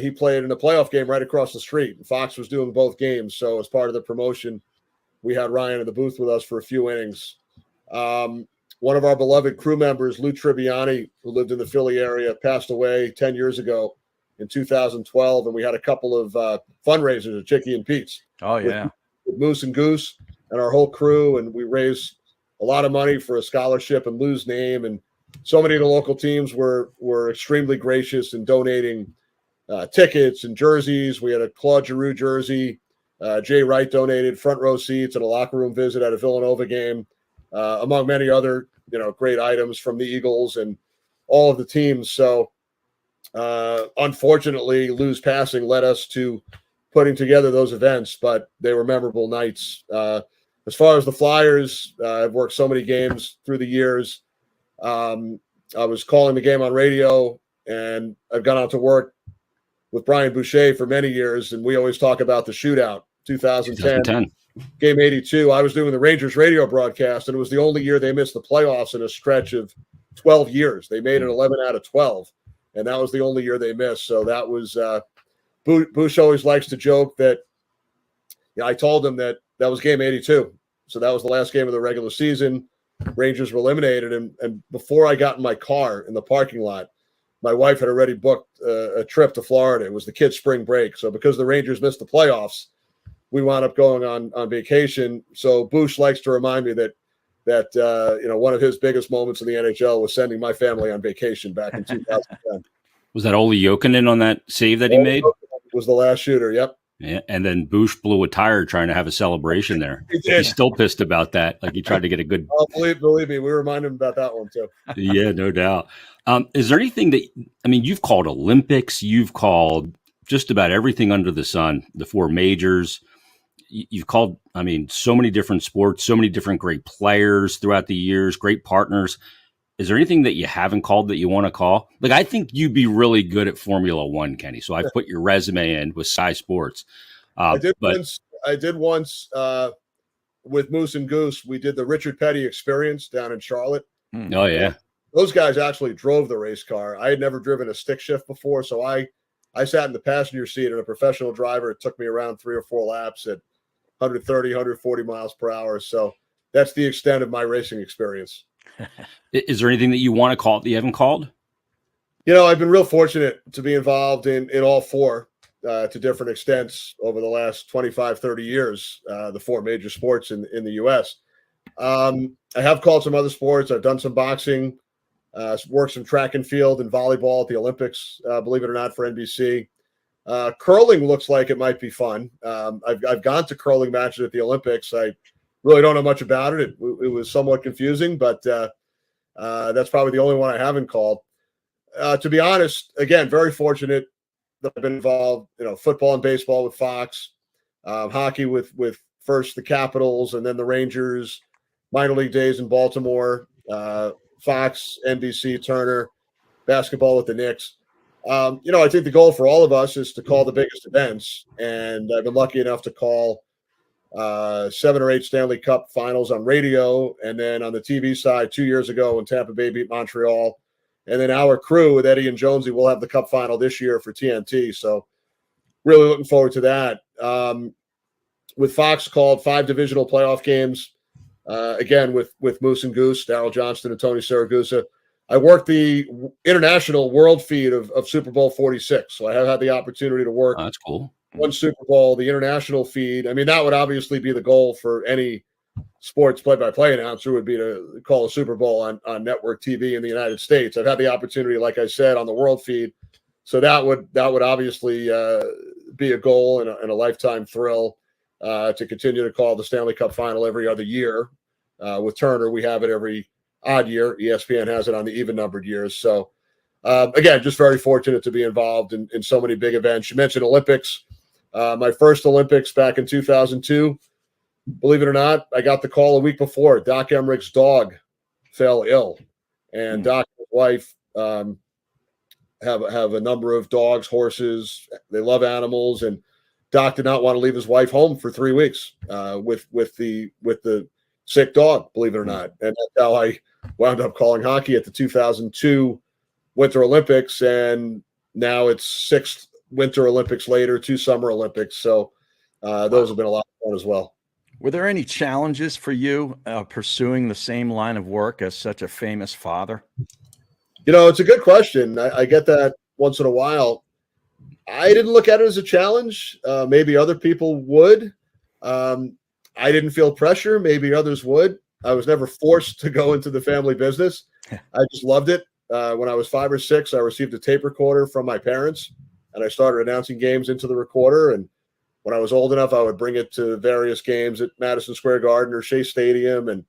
he played in a playoff game right across the street. Fox was doing both games. So as part of the promotion, we had Ryan in the booth with us for a few innings. One of our beloved crew members, Lou Tribbiani, who lived in the Philly area, passed away 10 years ago in 2012. And we had a couple of fundraisers at Chicky and Pete's. Oh, yeah. With Moose and Goose and our whole crew. And we raised a lot of money for a scholarship in Lou's name. And so many of the local teams were extremely gracious in donating tickets and jerseys. We had a Claude Giroux jersey. Jay Wright donated front row seats and a locker room visit at a Villanova game, among many other great items from the Eagles and all of the teams. So unfortunately, Lou's passing led us to putting together those events, but they were memorable nights. As far as the Flyers, I've worked so many games through the years. I was calling the game on radio, and I've gone out to work with Brian Boucher for many years, and we always talk about the shootout, 2010. Game 82. I was doing the Rangers radio broadcast, and it was the only year they missed the playoffs in a stretch of 12 years. They made it 11 out of 12, and that was the only year they missed. So that was Bush always likes to joke that I told him that was game 82. So that was the last game of the regular season. Rangers were eliminated. And before I got in my car in the parking lot, my wife had already booked a trip to Florida. It was the kids' spring break. So because the Rangers missed the playoffs, we wound up going on vacation. So Bush likes to remind me that one of his biggest moments in the NHL was sending my family on vacation back in 2010. Was that Olli Jokinen on that save that he made? Was the last shooter. Yep. Yeah, and then Bush blew a tire trying to have a celebration there. He did. He's still pissed about that. Like he tried to get a good. Oh, believe me, we remind him about that one too. Yeah, no doubt. Is there anything you've called Olympics, you've called just about everything under the sun, the 4 majors. you've called, I mean, so many different sports, so many different great players throughout the years, great partners. Is there anything that you haven't called that you want to call? Like, I think you'd be really good at Formula One, Kenny. So I put your resume in with Sky Sports. I did once with Moose and Goose. We did the Richard Petty Experience down in Charlotte. Oh, yeah. Those guys actually drove the race car. I had never driven a stick shift before, so I sat in the passenger seat, and a professional driver, it took me around 3 or 4 laps at 130, 140 miles per hour. So that's the extent of my racing experience. Is there anything that you want to call that you haven't called? You know, I've been real fortunate to be involved in all four to different extents over the last 25, 30 years, the 4 major sports in the U.S. I have called some other sports. I've done some boxing, worked some track and field and volleyball at the Olympics, believe it or not, for NBC. Curling looks like it might be fun. I've gone to curling matches at the Olympics. I really don't know much about it. It was somewhat confusing, but that's probably the only one I haven't called. To be honest, again, very fortunate that I've been involved, football and baseball with Fox, hockey with first the Capitals and then the Rangers, minor league days in Baltimore, Fox, NBC, Turner, basketball with the Knicks. I think the goal for all of us is to call the biggest events, and I've been lucky enough to call 7 or 8 Stanley Cup finals on radio, and then on the TV side 2 years ago when Tampa Bay beat Montreal. And then our crew with Eddie and Jonesy will have the Cup final this year for TNT. So really looking forward to that. With Fox, called 5 divisional playoff games, again with Moose and Goose, Darryl Johnston and Tony Siragusa. I worked the international world feed of Super Bowl 46. So I have had the opportunity to work. Oh, that's cool. One Super Bowl, the international feed. I mean, that would obviously be the goal for any sports play-by-play announcer, would be to call a Super Bowl on network TV in the United States. I've had the opportunity, like I said, on the world feed. So that would obviously be a goal and a lifetime thrill to continue to call the Stanley Cup final every other year. With Turner, we have it every odd year. ESPN has it on the even-numbered years. So, again, just very fortunate to be involved in so many big events. You mentioned Olympics. My first Olympics back in 2002, believe it or not, I got the call a week before. Doc Emmerich's dog fell ill, and Doc and his wife have a number of dogs, horses. They love animals, and Doc did not want to leave his wife home for 3 weeks with the sick dog, believe it or not. And that's how I wound up calling hockey at the 2002 Winter Olympics, and now it's 6th Winter Olympics later, 2 Summer Olympics. So those have been a lot of fun as well. Were there any challenges for you pursuing the same line of work as such a famous father? It's a good question. I get that once in a while. I didn't look at it as a challenge. Maybe other people would. I didn't feel pressure. Maybe others would. I was never forced to go into the family business. I just loved it. When I was 5 or 6, I received a tape recorder from my parents, and I started announcing games into the recorder. And when I was old enough, I would bring it to various games at Madison Square Garden or Shea Stadium, and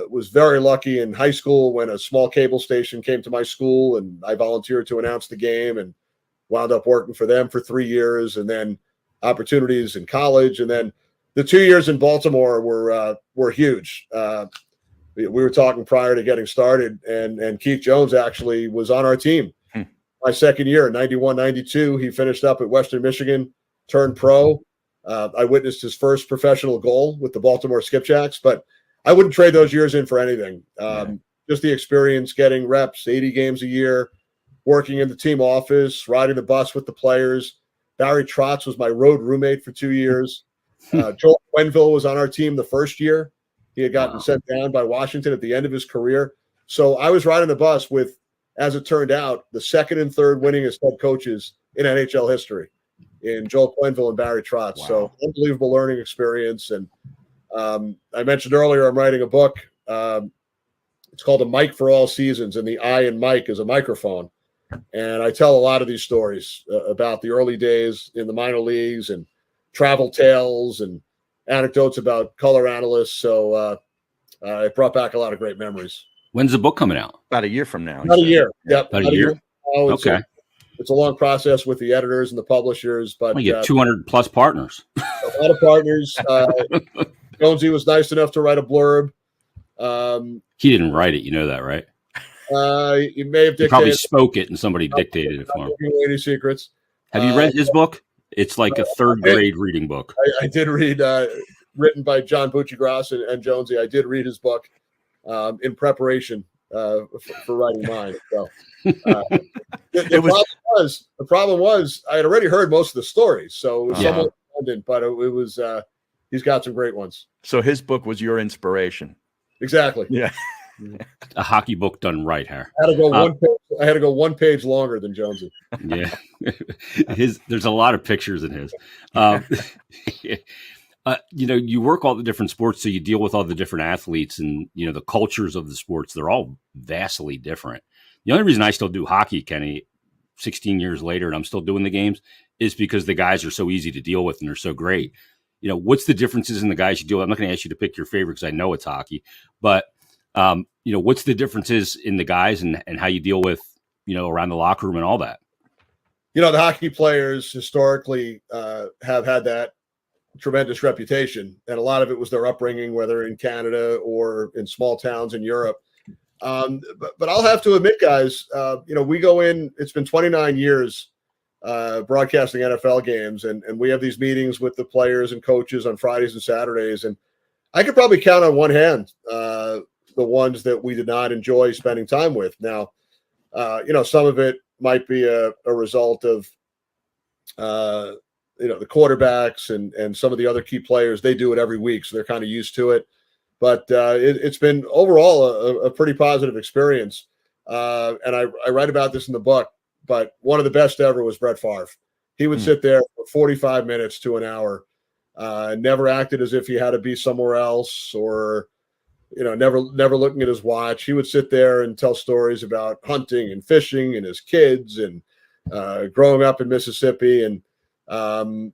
was very lucky in high school when a small cable station came to my school, and I volunteered to announce the game and wound up working for them for 3 years, and then opportunities in college. And then the 2 years in Baltimore were huge. We were talking prior to getting started, and Keith Jones actually was on our team. My second year, 91, 92, he finished up at Western Michigan, turned pro. I witnessed his first professional goal with the Baltimore Skipjacks, but I wouldn't trade those years in for anything. Just the experience, getting reps, 80 games a year, working in the team office, riding the bus with the players. Barry Trotz was my road roommate for 2 years. Joel Quenneville was on our team the first year. He had gotten sent down by Washington at the end of his career. So I was riding the bus with, as it turned out, the second and third winningest head coaches in NHL history, in Joel Quenneville and Barry Trotz. Wow. So unbelievable learning experience. And I mentioned earlier, I'm writing a book. It's called A Mic for All Seasons, and the I in Mike is a microphone. And I tell a lot of these stories about the early days in the minor leagues and travel tales and anecdotes about color analysts. So it brought back a lot of great memories. When's the book coming out? About a year from now. About a year. Yep. About a year. Okay. it's a long process with the editors and the publishers, but you get 200 plus partners. A lot of partners. Jonesy was nice enough to write a blurb. He didn't write it, you know that, right? He may have dictated. He probably spoke it, and somebody dictated it for him. Any secrets? Have you read his book? It's like a third grade reading book. I did read, written by John Buccigross and Jonesy. I did read his book in preparation for writing mine. So the problem was I had already heard most of the stories, so it was somewhat redundant, but it was he's got some great ones. So his book was your inspiration. Exactly. Yeah. A hockey book done right, Harry. I had to go one page longer than Jonesy. Yeah. There's a lot of pictures in his. You work all the different sports, so you deal with all the different athletes and, the cultures of the sports. They're all vastly different. The only reason I still do hockey, Kenny, 16 years later, and I'm still doing the games, is because the guys are so easy to deal with and they're so great. What's the differences in the guys you deal with? I'm not going to ask you to pick your favorite because I know it's hockey, but what's the differences in the guys and how you deal with, around the locker room and all that? The hockey players historically have had that tremendous reputation, and a lot of it was their upbringing, whether in Canada or in small towns in Europe. But I'll have to admit, guys, we go in, it's been 29 years broadcasting NFL games, and we have these meetings with the players and coaches on Fridays and Saturdays, and I could probably count on one hand the ones that we did not enjoy spending time with. Now, some of it might be a result of the quarterbacks and some of the other key players. They do it every week, so they're kind of used to it. But it's been overall a pretty positive experience. And I write about this in the book, but one of the best ever was Brett Favre. He would sit there for 45 minutes to an hour, never acted as if he had to be somewhere else or, never looking at his watch. He would sit there and tell stories about hunting and fishing and his kids and growing up in Mississippi. And, a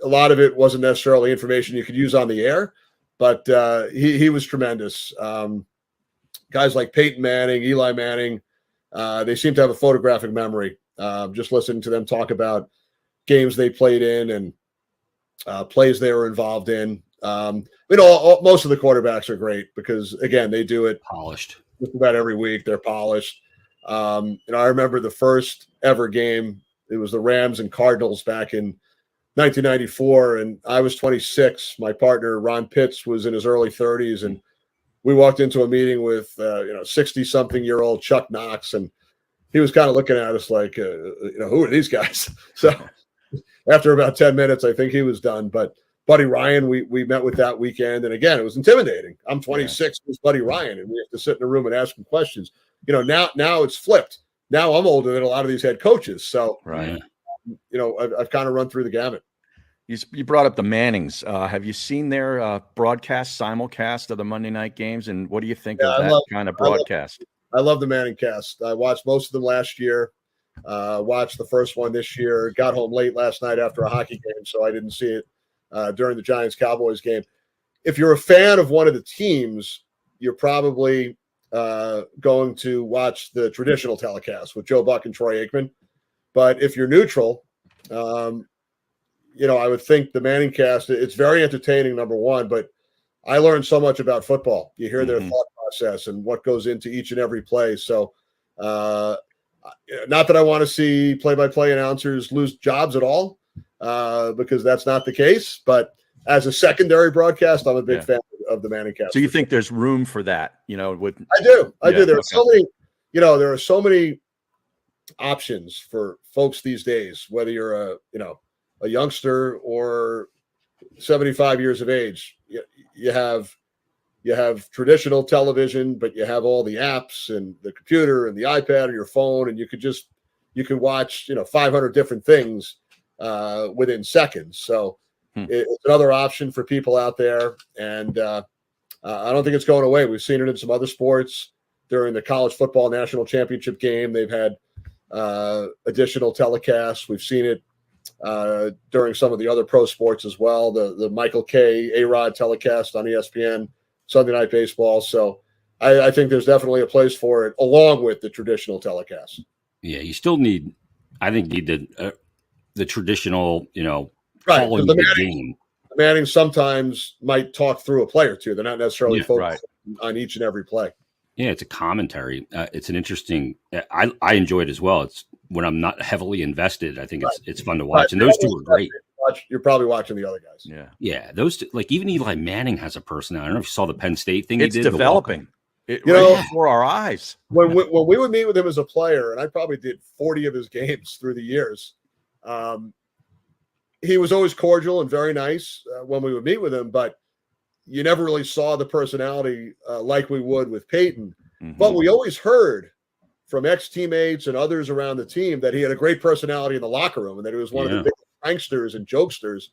lot of it wasn't necessarily information you could use on the air, but he was tremendous. Guys like Peyton Manning, Eli Manning, they seem to have a photographic memory. Just listening to them talk about games they played in and plays they were involved in. Most of the quarterbacks are great because, again, they do it polished just about every week. They're polished. I remember the first ever game. It was the Rams and Cardinals back in 1994, and I was 26. My partner, Ron Pitts, was in his early 30s, and we walked into a meeting with 60-something-year-old Chuck Knox, and he was kind of looking at us like, who are these guys? So after about 10 minutes, I think he was done. But Buddy Ryan, we met with that weekend, and again, it was intimidating. I'm 26, who's Buddy Ryan, and we have to sit in a room and ask him questions. Now it's flipped. Now I'm older than a lot of these head coaches, so right. I've kind of run through the gamut. You brought up the Mannings. Have you seen their simulcast of the Monday night games? And what do you think of that kind of broadcast? I love the Manning cast. I watched most of them last year. Watched the first one this year. Got home late last night after a hockey game, so I didn't see it during the Giants-Cowboys game. If you're a fan of one of the teams, you're probably going to watch the traditional telecast with Joe Buck and Troy Aikman. But if you're neutral, I would think the Manning cast, it's very entertaining, number one, but I learned so much about football. You hear their thought process and what goes into each and every play. So not that I want to see play-by-play announcers lose jobs at all, because that's not the case. But as a secondary broadcast, I'm a big fan of the Manning cast. So you think there's room for that? I do. There are so many, there are so many options for folks these days, whether you're a youngster or 75 years of age. You have traditional television, but you have all the apps and the computer and the iPad or your phone, and you could watch 500 different things within seconds. So it's another option for people out there, and I don't think it's going away. We've seen it in some other sports. During the college football national championship game, they've had additional telecasts. We've seen it during some of the other pro sports as well. The Michael K. A-Rod telecast on ESPN, Sunday Night Baseball. So I think there's definitely a place for it along with the traditional telecast. Yeah, you still need, I think, the traditional, Right, calling because the game. the Mannings sometimes might talk through a play or two. They're not necessarily Yeah, focused on each and every play. Yeah, it's a commentary. It's an interesting. I enjoy it as well. It's when I'm not heavily invested. I think it's fun to watch, and those two are great. You're probably watching the other guys. Yeah. Those two, like even Eli Manning has a personality. I don't know if you saw the Penn State thing. It's he did developing. Before our eyes. When we would meet with him as a player, and I probably did 40 of his games through the years. He was always cordial and very nice when we would meet with him, but you never really saw the personality like we would with Peyton. Mm-hmm. But we always heard from ex-teammates and others around the team that he had a great personality in the locker room and that he was one of the big pranksters and jokesters.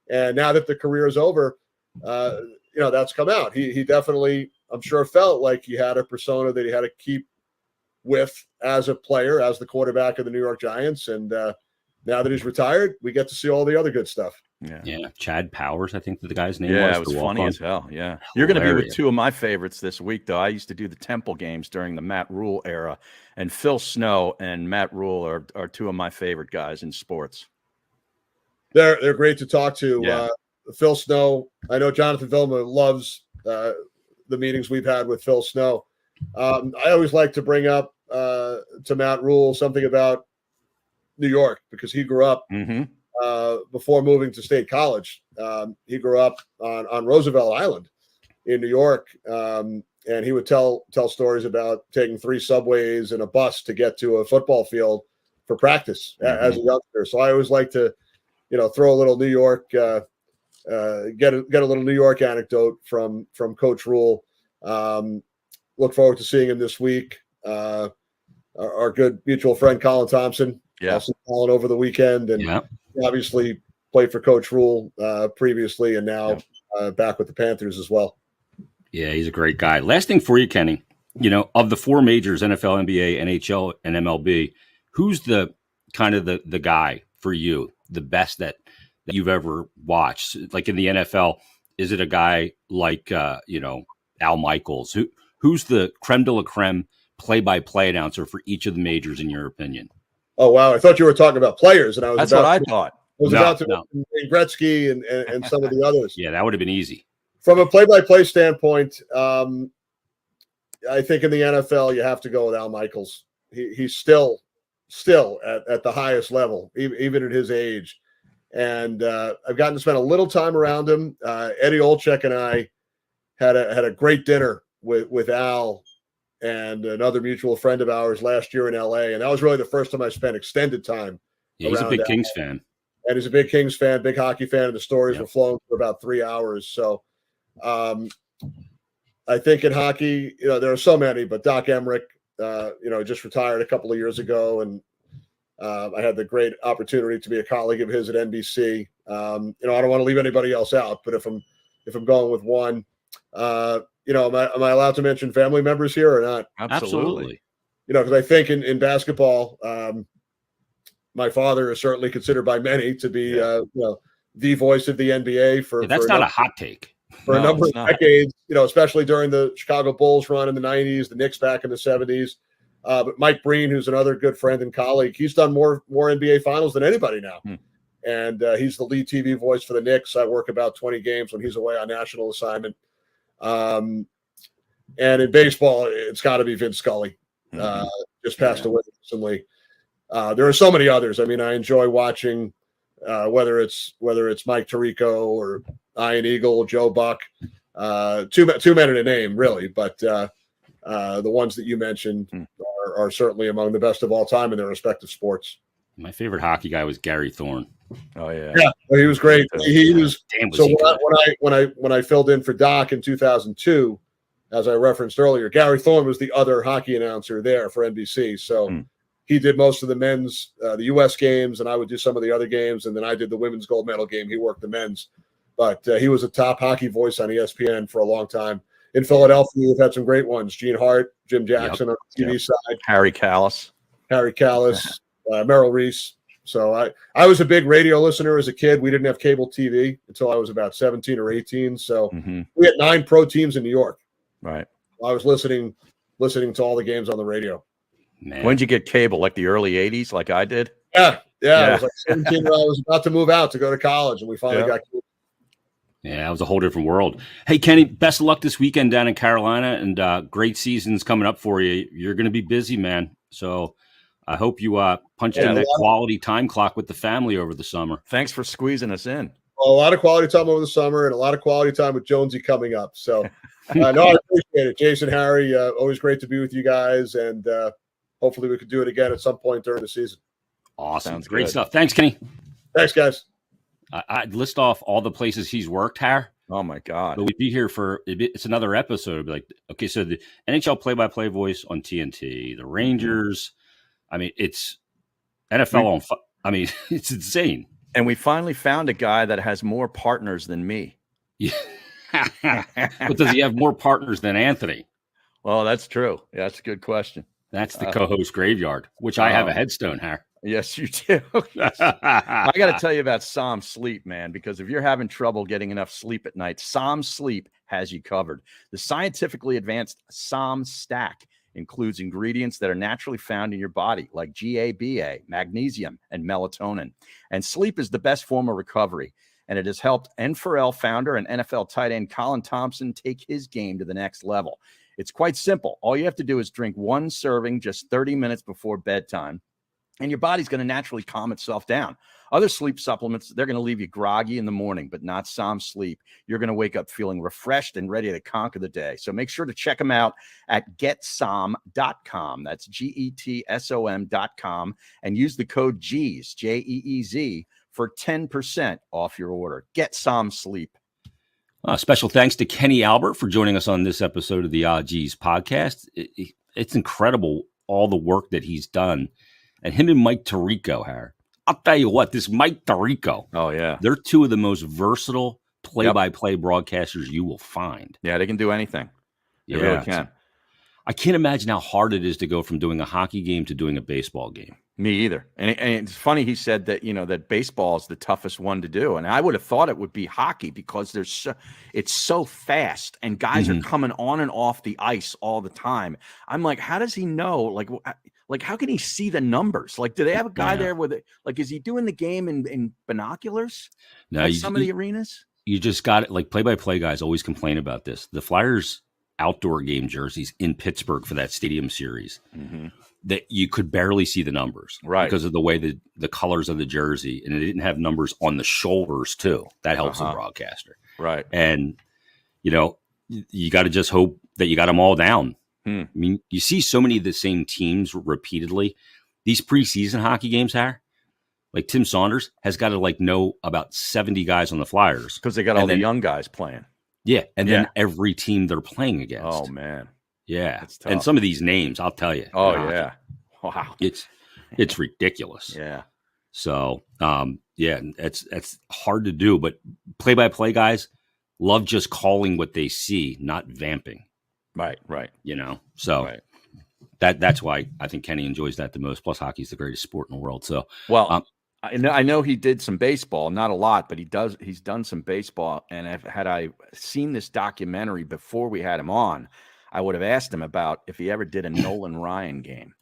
And now that the career is over, that's come out. He definitely, I'm sure, felt like he had a persona that he had to keep with as a player, as the quarterback of the New York Giants. And now that he's retired, we get to see all the other good stuff. Yeah. Chad Powers, I think that the guy's name was. Yeah, it was funny as hell. Yeah. Hilarious. You're going to be with two of my favorites this week, though. I used to do the Temple games during the Matt Rule era, and Phil Snow and Matt Rule are two of my favorite guys in sports. They're great to talk to. Yeah. Phil Snow, I know Jonathan Vilma loves the meetings we've had with Phil Snow. I always like to bring up to Matt Rule something about New York because he grew up before moving to State College. He grew up on Roosevelt Island in New York, and he would tell stories about taking 3 subways and a bus to get to a football field for practice as a youngster. So I always like to, throw a little New York, get a little New York anecdote from Coach Rule. Look forward to seeing him this week. Our good mutual friend Colin Thompson, also calling over the weekend, and obviously played for Coach Rule previously, and now back with the Panthers as well. Yeah, he's a great guy. Last thing for you, Kenny. Of the 4 majors, NFL, NBA, NHL, and MLB, who's the kind of the guy for you, the best that you've ever watched? Like in the NFL, is it a guy like Al Michaels? Who's the creme de la creme play-by-play announcer for each of the majors, in your opinion? Oh, wow. I thought you were talking about players, and That's what I thought. I was about to mention Gretzky and some of the others. Yeah, that would have been easy. From a play-by-play standpoint, I think in the NFL, you have to go with Al Michaels. He's still at the highest level, even at his age. And I've gotten to spend a little time around him. Eddie Olczyk and I had a great dinner with Al and another mutual friend of ours last year in LA. And that was really the first time I spent extended time. Yeah, he's a big Kings fan. And he's a big Kings fan, big hockey fan. And the stories were flowing for about 3 hours. So I think in hockey, there are so many, but Doc Emmerich, just retired a couple of years ago. And I had the great opportunity to be a colleague of his at NBC. I don't want to leave anybody else out, but if I'm going with one, am I allowed to mention family members here or not? Absolutely. Because I think in basketball, my father is certainly considered by many to be, the voice of the NBA that's not a hot take. For a number of decades, especially during the Chicago Bulls run in the 90s, the Knicks back in the 70s. But Mike Breen, who's another good friend and colleague, he's done more NBA finals than anybody now. And he's the lead TV voice for the Knicks. I work about 20 games when he's away on national assignment. And in baseball, it's got to be Vin Scully. Just passed away recently. There are so many others. I mean, I enjoy watching whether it's Mike Tirico or Ian Eagle, Joe Buck. Too many to name, really, but the ones that you mentioned are certainly among the best of all time in their respective sports. My favorite hockey guy was Gary Thorne. Oh yeah, he was great. He was. So he when I filled in for Doc in 2002, as I referenced earlier, Gary Thorne was the other hockey announcer there for NBC. So he did most of the men's, the U.S. games, and I would do some of the other games, and then I did the women's gold medal game. He worked the men's, but he was a top hockey voice on ESPN for a long time. In Philadelphia, we've had some great ones: Gene Hart, Jim Jackson on the TV side, Harry Callis, Merrill Reese. So I was a big radio listener as a kid. We didn't have cable TV until I was about 17 or 18. So we had 9 pro teams in New York. Right. I was listening to all the games on the radio. Man. When'd you get cable? Like the early 80s, like I did? Yeah. It was like 17 when I was about to move out to go to college, and we finally got cable. Yeah, it was a whole different world. Hey, Kenny, best of luck this weekend down in Carolina, and great seasons coming up for you. You're going to be busy, man. So I hope you punched in that quality time clock with the family over the summer. Thanks for squeezing us in. Well, a lot of quality time over the summer and a lot of quality time with Jonesy coming up. So no, I appreciate it. Jason, Harry, always great to be with you guys, and hopefully we could do it again at some point during the season. Awesome. Sounds great stuff. Thanks, Kenny. Thanks, guys. I'd list off all the places he's worked, Har. Oh, my God. But we'd be here it's another episode. It'd be like, okay, so the NHL play-by-play voice on TNT, the Rangers. I mean, it's NFL it's insane. And we finally found a guy that has more partners than me. Yeah. But does he have more partners than Anthony? Well, that's true. Yeah, that's a good question. That's the co-host graveyard, which I have a headstone, Har. Yes, you do. I got to tell you about Som Sleep, man, because if you're having trouble getting enough sleep at night, Som Sleep has you covered. The scientifically advanced Som Stack includes ingredients that are naturally found in your body, like GABA, magnesium, and melatonin. And sleep is the best form of recovery. And it has helped NFL founder and NFL tight end Colin Thompson take his game to the next level. It's quite simple. All you have to do is drink one serving just 30 minutes before bedtime, and your body's going to naturally calm itself down. Other sleep supplements, they're going to leave you groggy in the morning, but not Som Sleep. You're going to wake up feeling refreshed and ready to conquer the day. So make sure to check them out at getsom.com. That's GETSOM.com, and use the code GEEZ, Jeez, for 10% off your order. Get Som Sleep. Special thanks to Kenny Albert for joining us on this episode of the Geez podcast. It's incredible all the work that he's done. And him and Mike Tirico, Har. I'll tell you what, this Mike Tirico. Oh, yeah. They're two of the most versatile play-by-play broadcasters you will find. Yeah, they can do anything. They really can. I can't imagine how hard it is to go from doing a hockey game to doing a baseball game. Me either. And it's funny he said that, that baseball is the toughest one to do. And I would have thought it would be hockey because it's so fast and guys are coming on and off the ice all the time. I'm like, how does he know? Like how can he see the numbers? Like, do they have a guy there with it? Like, is he doing the game in binoculars? No, some of the arenas. You just got it. Like play-by-play guys always complain about this. The Flyers outdoor game jerseys in Pittsburgh for that stadium series, that you could barely see the numbers, right? Because of the way the colors of the jersey, and it didn't have numbers on the shoulders too. That helps the broadcaster, right? And you got to just hope that you got them all down. I mean, you see so many of the same teams repeatedly. These preseason hockey games, like Tim Saunders has got to know about 70 guys on the Flyers because they got all the young guys playing. Yeah, and then every team they're playing against. Oh man, yeah, and some of these names, I'll tell you. Oh yeah, wow, it's ridiculous. Yeah. So it's hard to do, but play-by-play guys love just calling what they see, not vamping. Right. So right. That's why I think Kenny enjoys that the most. Plus, hockey's the greatest sport in the world. So I know he did some baseball, not a lot, but he's done some baseball. And had I seen this documentary before we had him on, I would have asked him about if he ever did a Nolan Ryan game.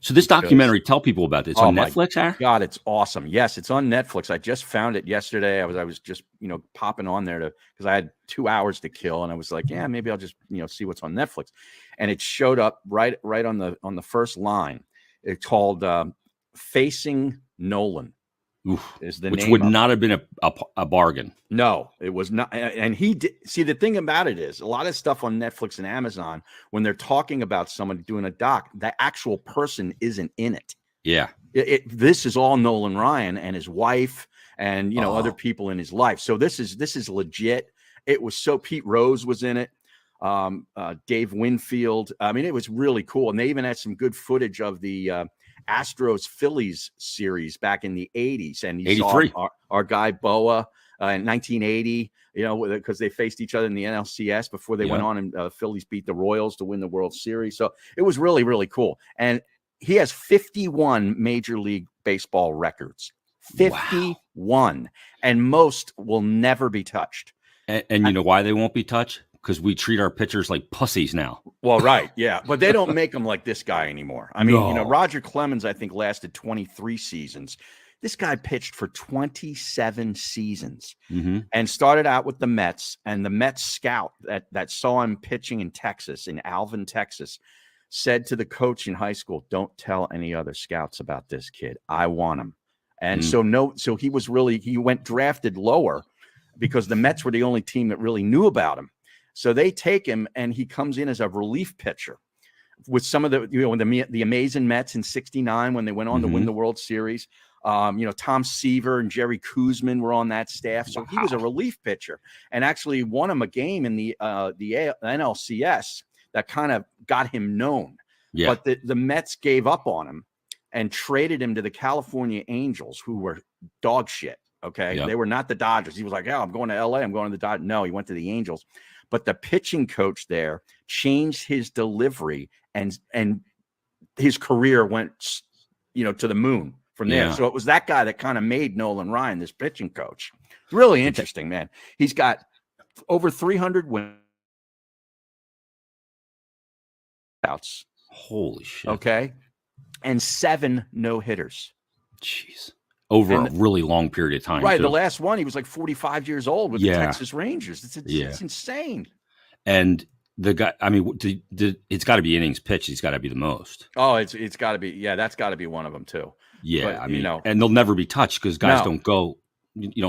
So this documentary, tell people about this. It's on Netflix, Har? God, it's awesome. Yes, it's on Netflix. I just found it yesterday. I was just, popping on there because I had 2 hours to kill. And I was like, yeah, maybe I'll just, see what's on Netflix. And it showed up right on the first line. It's called Facing Nolan. Oof, is the which name would not have been a bargain. No, it was not. And he did. See, the thing about it is a lot of stuff on Netflix and Amazon, when they're talking about somebody doing a doc, the actual person isn't in it. Yeah. This is all Nolan Ryan and his wife and, other people in his life. So this is legit. It was Pete Rose was in it. Dave Winfield. I mean, it was really cool. And they even had some good footage of the, Astros Phillies series back in the 80s, and you saw our guy Boa in 1980, because they faced each other in the NLCS before they went on, and Phillies beat the Royals to win the World Series. So it was really, really cool. And he has 51 Major League Baseball records, 51, and most will never be touched. And you know why they won't be touched? because we treat our pitchers like pussies now. Well, right, yeah, but they don't make them like this guy anymore. I mean, No. Roger Clemens, I think, lasted 23 seasons. This guy pitched for 27 seasons and started out with the Mets. And the Mets scout that saw him pitching in Texas, in Alvin, Texas, said to the coach in high school, "Don't tell any other scouts about this kid. I want him." And so he went drafted lower because the Mets were the only team that really knew about him. So they take him, and he comes in as a relief pitcher with some of the amazing Mets in '69 when they went on to win the World Series. Tom Seaver and Jerry Koosman were on that staff. So he was a relief pitcher and actually won him a game in the NLCS that kind of got him known. Yeah. But the Mets gave up on him and traded him to the California Angels, who were dog shit. Okay. Yep. They were not the Dodgers. He was like, "Oh, I'm going to LA. I'm going to the Dodgers." No, he went to the Angels. But the pitching coach there changed his delivery, and his career went, to the moon from there. Yeah. So it was that guy that kind of made Nolan Ryan this pitching coach. It's really interesting, man. He's got over 300 wins. Holy shit. Okay. And 7 no-hitters. Jeez. Over a really long period of time. Right. Too. The last one, he was like 45 years old with the Texas Rangers. It's insane. And the guy, I mean, it's got to be innings pitched. He's got to be the most. Oh, it's got to be. Yeah, that's got to be one of them too. Yeah, but, I mean, and they'll never be touched because guys don't go,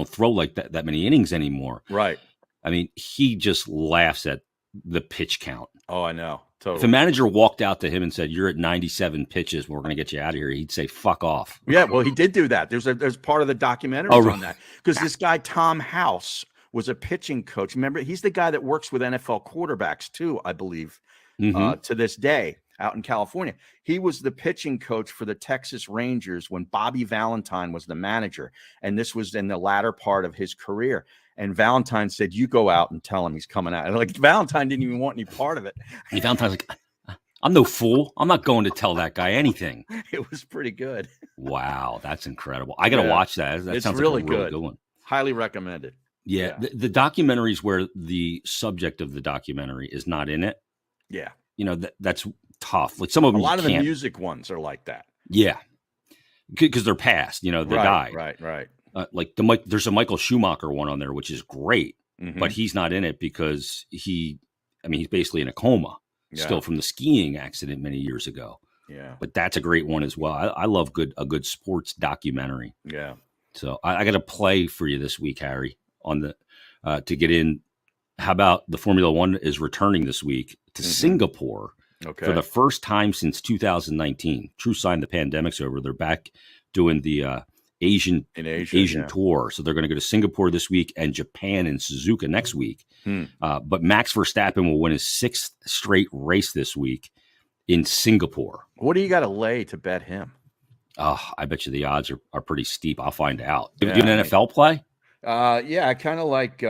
throw like that many innings anymore. Right. I mean, he just laughs at the pitch count. Oh, I know. Totally. If a manager walked out to him and said, "You're at 97 pitches, we're going to get you out of here," he'd say, "Fuck off." Yeah, well, he did do that. There's part of the documentary on that because this guy Tom House was a pitching coach. Remember, he's the guy that works with NFL quarterbacks too, I believe, to this day out in California. He was the pitching coach for the Texas Rangers when Bobby Valentine was the manager, and this was in the latter part of his career. And Valentine said, "You go out and tell him he's coming out." And like Valentine didn't even want any part of it. And Valentine's like, "I'm no fool. I'm not going to tell that guy anything." It was pretty good. Wow, that's incredible. I got to watch that. That sounds really like a really good one. Highly recommended. Yeah. The documentaries where the subject of the documentary is not in it. Yeah. That's tough. Like some of them, a lot of the music ones are like that. Yeah. Because they're past, they died. Right. There's a Michael Schumacher one on there, which is great, but he's not in it because he's basically in a coma still from the skiing accident many years ago. Yeah. But that's a great one as well. I love a good sports documentary. Yeah. So I got to play for you this week, Harry, on the to get in. How about the Formula One is returning this week to Singapore for the first time since 2019. True sign the pandemic's over. They're back doing the Asian tour. So they're going to go to Singapore this week and Japan and Suzuka next week. But Max Verstappen will win his 6th straight race this week in Singapore. What do you got to lay to bet him? I bet you the odds are pretty steep. I'll find out. Do you an NFL play? I kind of like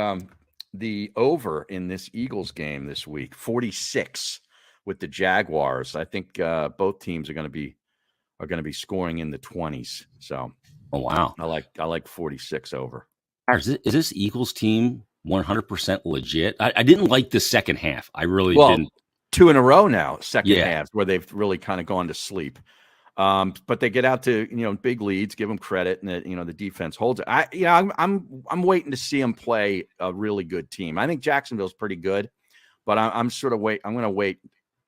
the over in this Eagles game this week, 46 with the Jaguars. I think both teams are going to be scoring in the 20s. So, oh wow, I like 46 over. Is this Eagles team 100% legit? I didn't like the second half. I really didn't. 2 in a row now, second halves where they've really kind of gone to sleep. But they get out to big leads, give them credit, and the defense holds it. I'm waiting to see them play a really good team. I think Jacksonville's pretty good, but I'm going to wait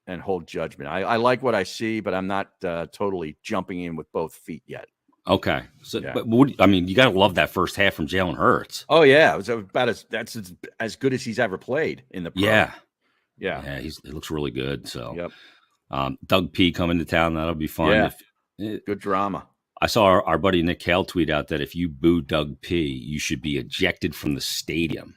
and hold judgment. I like what I see, but I'm not totally jumping in with both feet yet. Okay, so but you got to love that first half from Jalen Hurts. Oh yeah, it was about that's as good as he's ever played in the pro. Yeah, he looks really good. So Doug P coming to town, that'll be fun. Yeah, good drama. I saw our buddy Nick Hale tweet out that if you boo Doug P, you should be ejected from the stadium.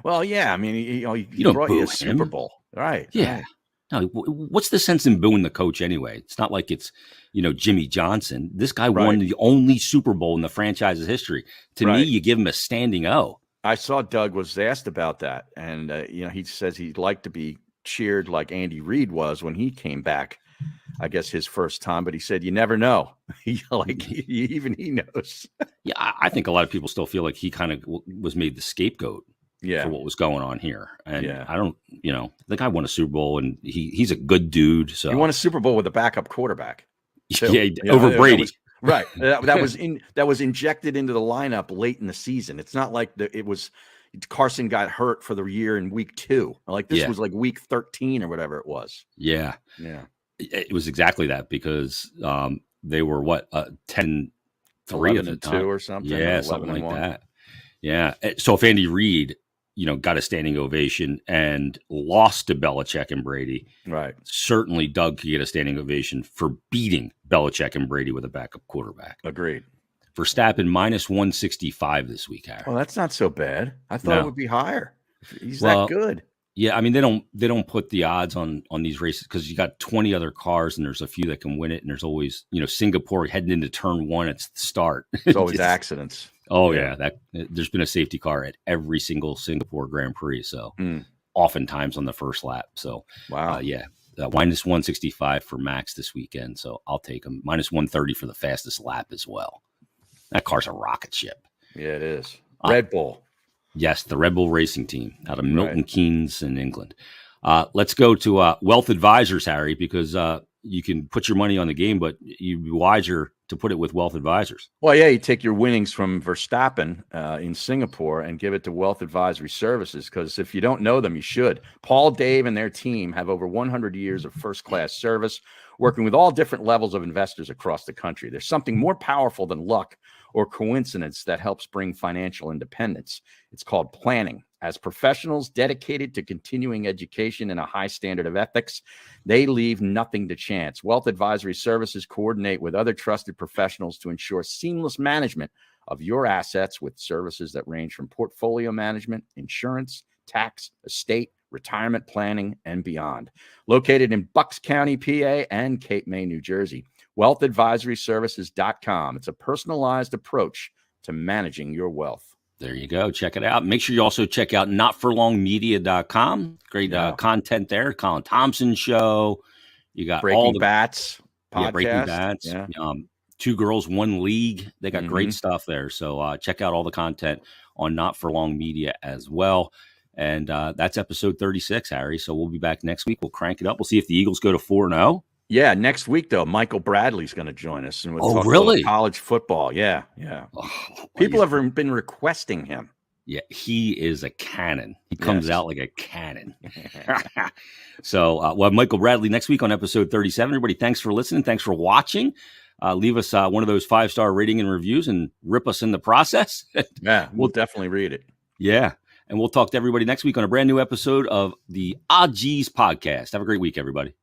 Well, yeah, he brought you a Super Bowl, right? Yeah. Right. No, what's the sense in booing the coach anyway? It's not like it's Jimmy Johnson. This guy won the only Super Bowl in the franchise's history. To me, you give him a standing O. I saw Doug was asked about that, and he says he'd like to be cheered like Andy Reid was when he came back. I guess his first time, but he said you never know. Even he knows. Yeah, I think a lot of people still feel like he kind of was made the scapegoat. for what was going on here. And I don't, the guy won a Super Bowl, and he's a good dude. So he won a Super Bowl with a backup quarterback. Over Brady. Right. That was injected into the lineup late in the season. It's not like Carson got hurt for the year in week 2. Like this was like week 13 or whatever it was. Yeah. Yeah. It was exactly that because they were 10-3 at the time. 2 or something. Yeah, something like that. Yeah. So if Andy Reid, got a standing ovation and lost to Belichick and Brady, right? Certainly Doug could get a standing ovation for beating Belichick and Brady with a backup quarterback. Agreed. Verstappen -165 this week, Harry. Well, that's not so bad. I thought it would be higher. He's that good. Yeah, I mean they don't put the odds on these races because you got 20 other cars and there's a few that can win it, and there's always Singapore heading into turn 1. It's the start. It's always accidents. Oh yeah, there's been a safety car at every single Singapore Grand Prix, so oftentimes on the first lap. So wow, -165 for Max this weekend. So I'll take him. -130 for the fastest lap as well. That car's a rocket ship. Yeah, it is. Red Bull. Yes, the Red Bull Racing Team out of Milton Keynes in England. Let's go to Wealth Advisors, Harry, because you can put your money on the game, but you'd be wiser to put it with Wealth Advisors. Well, yeah, you take your winnings from Verstappen in Singapore and give it to Wealth Advisory Services, because if you don't know them, you should. Paul, Dave, and their team have over 100 years of first-class service, working with all different levels of investors across the country. There's something more powerful than luck or coincidence that helps bring financial independence. It's called planning. As professionals dedicated to continuing education and a high standard of ethics, they leave nothing to chance. Wealth Advisory Services coordinate with other trusted professionals to ensure seamless management of your assets with services that range from portfolio management, insurance, tax, estate, retirement planning, and beyond. Located in Bucks County, PA, and Cape May, New Jersey. WealthAdvisoryServices.com. It's a personalized approach to managing your wealth. There you go. Check it out. Make sure you also check out notforlongmedia.com. Great content there. Colin Thompson Show. You got Breaking Bats podcast. Yeah, Breaking Bats. Yeah. 2 Girls, 1 League. They got great stuff there. So check out all the content on Not For Long Media as well. And that's episode 36, Harry. So we'll be back next week. We'll crank it up. We'll see if the Eagles go to 4-0. Yeah, next week, though, Michael Bradley's going to join us. And we'll talk really? About college football. Yeah. Oh, people have been requesting him. Yeah, he is a cannon. He comes out like a cannon. So we'll have Michael Bradley next week on episode 37. Everybody, thanks for listening. Thanks for watching. Leave us one of those 5-star rating and reviews and rip us in the process. Yeah, we'll definitely read it. Yeah. And we'll talk to everybody next week on a brand new episode of the Odds Podcast. Have a great week, everybody.